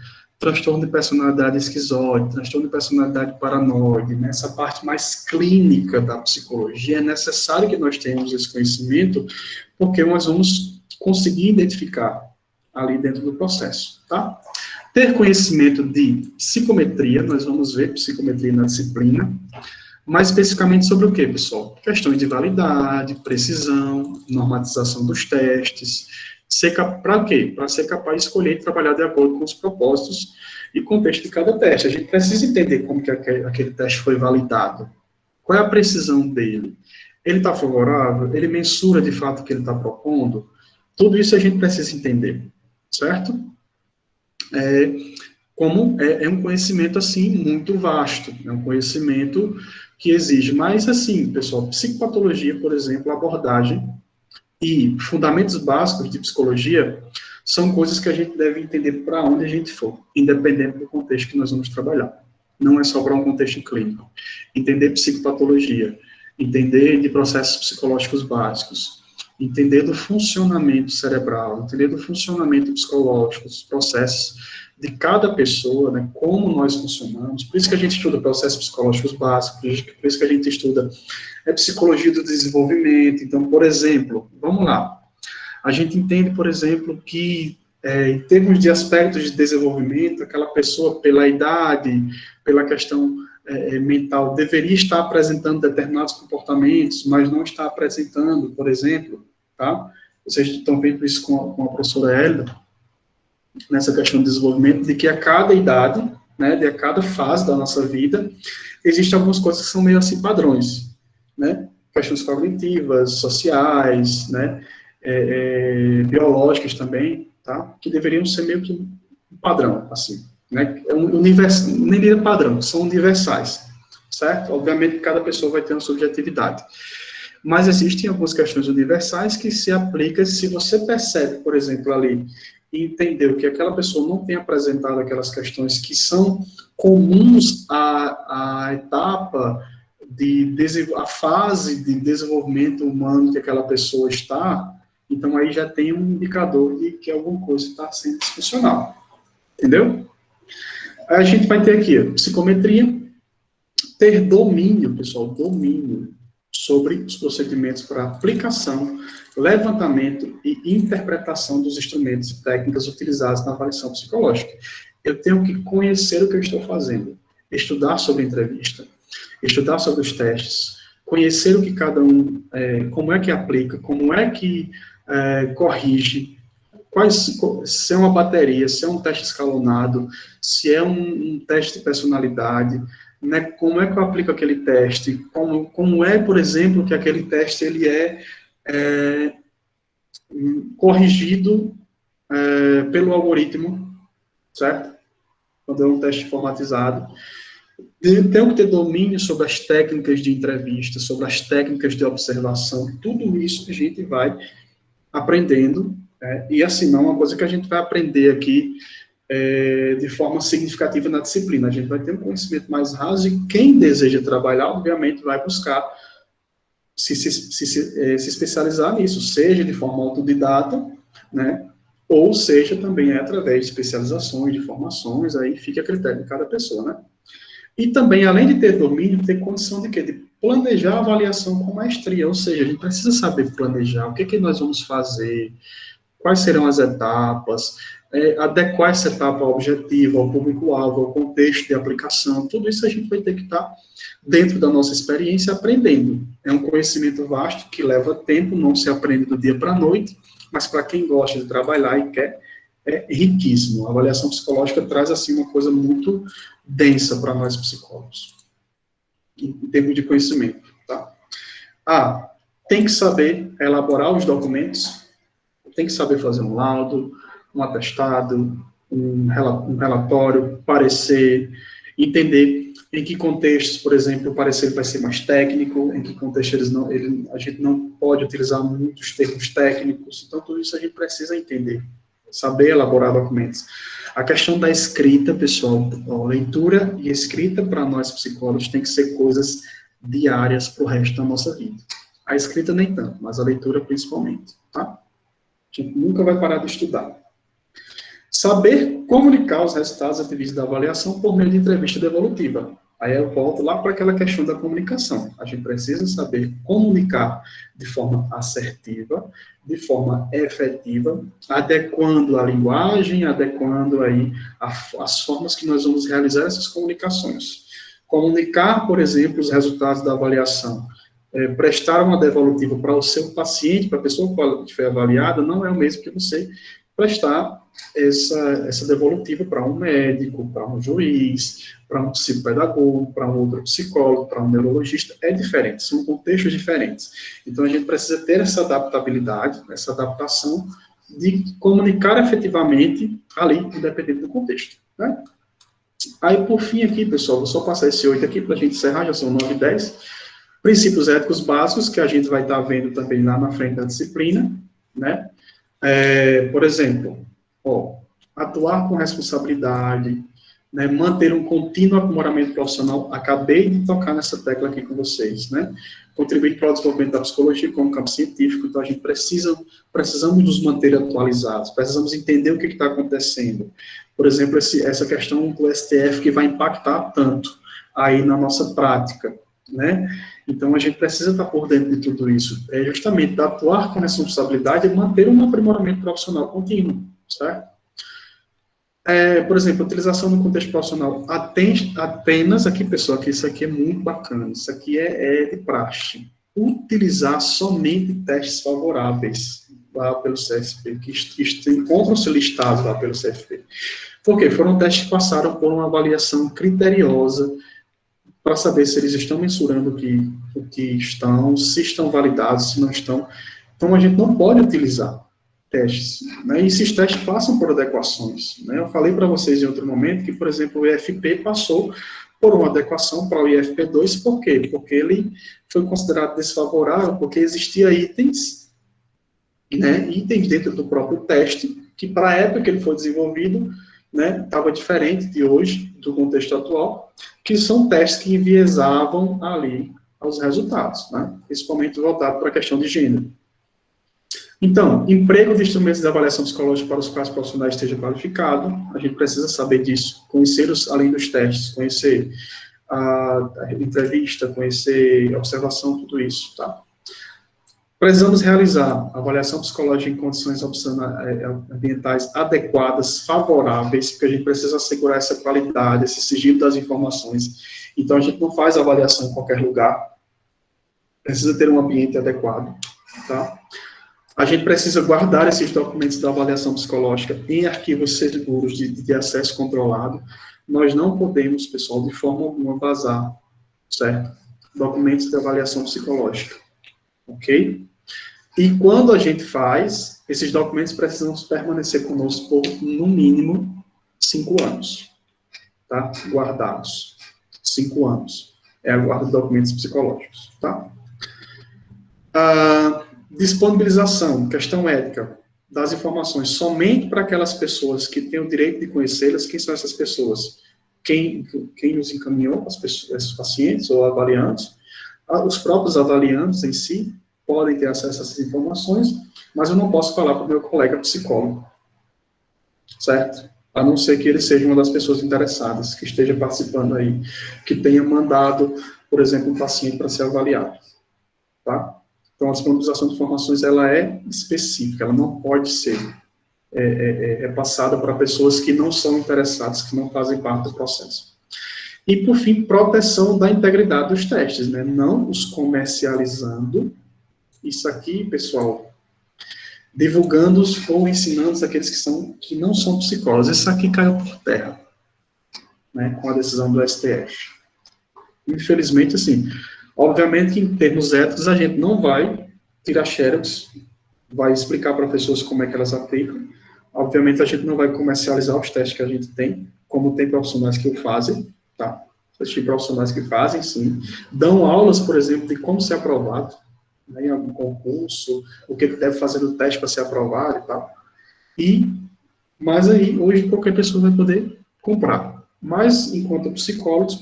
transtorno de personalidade esquizoide, transtorno de personalidade paranoide, nessa parte mais clínica da psicologia, é necessário que nós tenhamos esse conhecimento, porque nós vamos conseguir identificar ali dentro do processo, tá? Ter conhecimento de psicometria, nós vamos ver psicometria na disciplina, mais especificamente sobre o que, pessoal? Questões de validade, precisão, normatização dos testes, para o quê? Para ser capaz de escolher e trabalhar de acordo com os propósitos e contexto de cada teste. A gente precisa entender como que aquele teste foi validado. Qual é a precisão dele? Ele está favorável? Ele mensura de fato o que ele está propondo? Tudo isso a gente precisa entender, certo? É um conhecimento, assim, muito vasto. É um conhecimento que exige. Mas, assim, pessoal, psicopatologia, por exemplo, abordagem e fundamentos básicos de psicologia são coisas que a gente deve entender para onde a gente for, independente do contexto que nós vamos trabalhar. Não é só para um contexto clínico. Entender psicopatologia, entender de processos psicológicos básicos, entender do funcionamento cerebral, entender do funcionamento psicológico, dos processos de cada pessoa, né, como nós funcionamos. Por isso que a gente estuda processos psicológicos básicos, por isso que a gente estuda psicologia do desenvolvimento. Então, por exemplo, vamos lá. A gente entende, por exemplo, que em termos de aspectos de desenvolvimento, aquela pessoa, pela idade, pela questão mental, deveria estar apresentando determinados comportamentos, mas não está apresentando, por exemplo, tá? Vocês estão vendo isso com a professora Hélida, nessa questão de desenvolvimento, de que a cada idade, né, de a cada fase da nossa vida, existem algumas coisas que são meio assim padrões, né? Questões cognitivas, sociais, né? Biológicas também, tá? Que deveriam ser meio que um padrão, assim, né? Nem diria padrão, são universais, certo? Obviamente, cada pessoa vai ter uma subjetividade. Mas existem algumas questões universais que se aplicam se você percebe, por exemplo, ali, e entendeu que aquela pessoa não tem apresentado aquelas questões que são comuns à etapa a fase de desenvolvimento humano que aquela pessoa está, então aí já tem um indicador de que alguma coisa está sendo disfuncional. Entendeu? Aí a gente vai ter aqui a psicometria, ter domínio, pessoal, domínio sobre os procedimentos para aplicação, levantamento e interpretação dos instrumentos e técnicas utilizados na avaliação psicológica. Eu tenho que conhecer o que eu estou fazendo, estudar sobre a entrevista, estudar sobre os testes, conhecer o que cada um, como é que aplica, como é que corrige, se é uma bateria, se é um teste escalonado, se é um teste de personalidade, né, como é que eu aplico aquele teste, como é, por exemplo, que aquele teste ele é corrigido pelo algoritmo, certo? Quando é um teste formatizado. Tenho que ter domínio sobre as técnicas de entrevista, sobre as técnicas de observação, tudo isso a gente vai aprendendo, e assim, não é uma coisa que a gente vai aprender aqui de forma significativa na disciplina. A gente vai ter um conhecimento mais raso e quem deseja trabalhar, obviamente, vai buscar se especializar nisso, seja de forma autodidata, né, ou seja também através de especializações, de formações, aí fica a critério de cada pessoa, né. E também, além de ter domínio, ter condição de quê? De planejar a avaliação com maestria, ou seja, a gente precisa saber planejar o que nós vamos fazer, quais serão as etapas, adequar essa etapa ao objetivo, ao público-alvo, ao contexto de aplicação, tudo isso a gente vai ter que estar dentro da nossa experiência aprendendo. É um conhecimento vasto que leva tempo, não se aprende do dia para a noite, mas para quem gosta de trabalhar e quer, é riquíssimo. A avaliação psicológica traz, assim, uma coisa muito densa para nós psicólogos, em termos de conhecimento, tá? Tem que saber elaborar os documentos, tem que saber fazer um laudo, um atestado, um relatório, parecer, entender em que contextos, por exemplo, o parecer vai ser mais técnico, em que contexto a gente não pode utilizar muitos termos técnicos, então tudo isso a gente precisa entender, saber elaborar documentos. A questão da escrita, pessoal, leitura e escrita para nós psicólogos tem que ser coisas diárias para o resto da nossa vida. A escrita nem tanto, mas a leitura principalmente, tá? A gente nunca vai parar de estudar. Saber comunicar os resultados atingidos da avaliação por meio de entrevista devolutiva. Aí eu volto lá para aquela questão da comunicação. A gente precisa saber comunicar de forma assertiva, de forma efetiva, adequando a linguagem, adequando aí as formas que nós vamos realizar essas comunicações. Comunicar, por exemplo, os resultados da avaliação. Prestar uma devolutiva para o seu paciente, para a pessoa que foi avaliada, não é o mesmo que você prestar essa devolutiva para um médico, para um juiz, para um psicopedagogo, para um outro psicólogo, para um neurologista, é diferente, são contextos diferentes. Então, a gente precisa ter essa adaptabilidade, essa adaptação de comunicar efetivamente ali, independente do contexto, né? Aí, por fim, aqui, pessoal, vou só passar esse 8 aqui para a gente encerrar, já são 9 e 10. Princípios éticos básicos, que a gente vai estar vendo também lá na frente da disciplina, né? Por exemplo, atuar com responsabilidade, né, manter um contínuo aprimoramento profissional. Acabei de tocar nessa tecla aqui com vocês, né? Contribuir para o desenvolvimento da psicologia como campo científico. Então, a gente precisamos nos manter atualizados, precisamos entender o que está acontecendo. Por exemplo, essa questão do STF que vai impactar tanto aí na nossa prática, né? Então, a gente precisa estar por dentro de tudo isso. É justamente atuar com responsabilidade e manter um aprimoramento profissional contínuo, certo? Por exemplo, utilização no contexto profissional. Apenas, aqui, pessoal, que isso aqui é muito bacana, isso aqui é de praxe. Utilizar somente testes favoráveis lá pelo CFP, que encontram-se listados lá pelo CFP. Por quê? Foram testes que passaram por uma avaliação criteriosa, para saber se eles estão mensurando o que estão, se estão validados, se não estão. Então, a gente não pode utilizar testes, né? E esses testes passam por adequações, né? Eu falei para vocês em outro momento que, por exemplo, o IFP passou por uma adequação para o IFP2, por quê? Porque ele foi considerado desfavorável, porque existia itens, né, itens dentro do próprio teste, que para a época que ele foi desenvolvido, né, estava diferente de hoje, do contexto atual, que são testes que enviesavam ali os resultados, né, principalmente voltado para a questão de gênero. Então, emprego de instrumentos de avaliação psicológica para os quais o profissional esteja qualificado, a gente precisa saber disso, conhecer além dos testes, conhecer a entrevista, conhecer a observação, tudo isso, tá? Precisamos realizar avaliação psicológica em condições ambientais adequadas, favoráveis, porque a gente precisa assegurar essa qualidade, esse sigilo das informações. Então, a gente não faz avaliação em qualquer lugar, precisa ter um ambiente adequado, tá? A gente precisa guardar esses documentos da avaliação psicológica em arquivos seguros de acesso controlado. Nós não podemos, pessoal, de forma alguma vazar, certo? Documentos de avaliação psicológica, ok? E quando a gente faz, esses documentos precisam permanecer conosco por, no mínimo, 5 anos, tá? Guardados. 5 anos. É a guarda de documentos psicológicos, tá? Disponibilização, questão ética, das informações somente para aquelas pessoas que têm o direito de conhecê-las. Quem são essas pessoas? Quem nos encaminhou, esses pacientes ou avaliantes, os próprios avaliantes em si podem ter acesso a essas informações, mas eu não posso falar para o meu colega psicólogo, certo? A não ser que ele seja uma das pessoas interessadas, que esteja participando aí, que tenha mandado, por exemplo, um paciente para ser avaliado, tá? Então, a disponibilização de informações, ela é específica, ela não pode ser passada para pessoas que não são interessadas, que não fazem parte do processo. E, por fim, proteção da integridade dos testes, né? Não os comercializando. Isso aqui, pessoal, divulgando-os ou ensinando aqueles que não são psicólogos. Isso aqui caiu por terra, né, com a decisão do STF. Infelizmente, assim, obviamente que em termos éticos a gente não vai tirar xerox, vai explicar para pessoas como é que elas aplicam. Obviamente a gente não vai comercializar os testes que a gente tem, como tem profissionais que o fazem, tá? Existem profissionais que fazem, sim. Dão aulas, por exemplo, de como ser aprovado, né, em algum concurso, o que ele deve fazer no teste para ser aprovado e tal. Mas aí, hoje, qualquer pessoa vai poder comprar. Mas, enquanto psicólogos,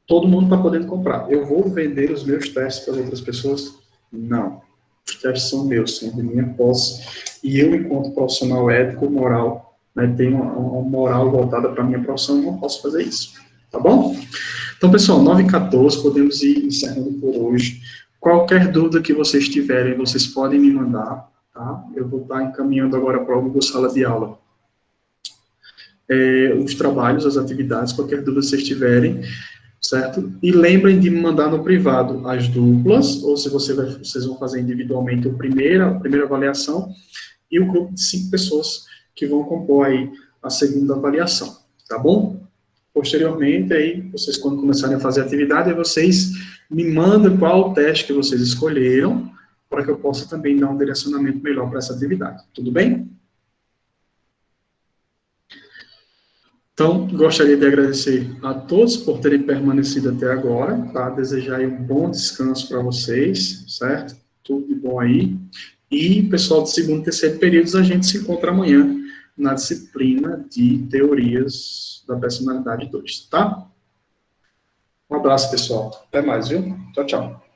todo mundo está podendo comprar. Eu vou vender os meus testes para outras pessoas? Não. Os testes são meus, são de minha posse. E eu, enquanto profissional ético, moral, né, tenho uma moral voltada para a minha profissão, eu não posso fazer isso, tá bom? Então, pessoal, 9h14, podemos ir encerrando por hoje. Qualquer dúvida que vocês tiverem, vocês podem me mandar, tá? Eu vou estar encaminhando agora para o Google Sala de Aula os trabalhos, as atividades, qualquer dúvida que vocês tiverem, certo? E lembrem de me mandar no privado as duplas, ou se vocês vão fazer individualmente a primeira avaliação, e o grupo de 5 pessoas que vão compor aí a segunda avaliação, tá bom? Posteriormente, aí, vocês quando começarem a fazer a atividade, aí vocês me mandam qual o teste que vocês escolheram, para que eu possa também dar um direcionamento melhor para essa atividade, tudo bem? Então, gostaria de agradecer a todos por terem permanecido até agora, tá? Desejar aí um bom descanso para vocês, certo? Tudo de bom aí. E, pessoal do segundo e terceiro períodos, a gente se encontra amanhã na disciplina de Teorias da Personalidade 2, tá? Um abraço, pessoal. Até mais, viu? Tchau, tchau.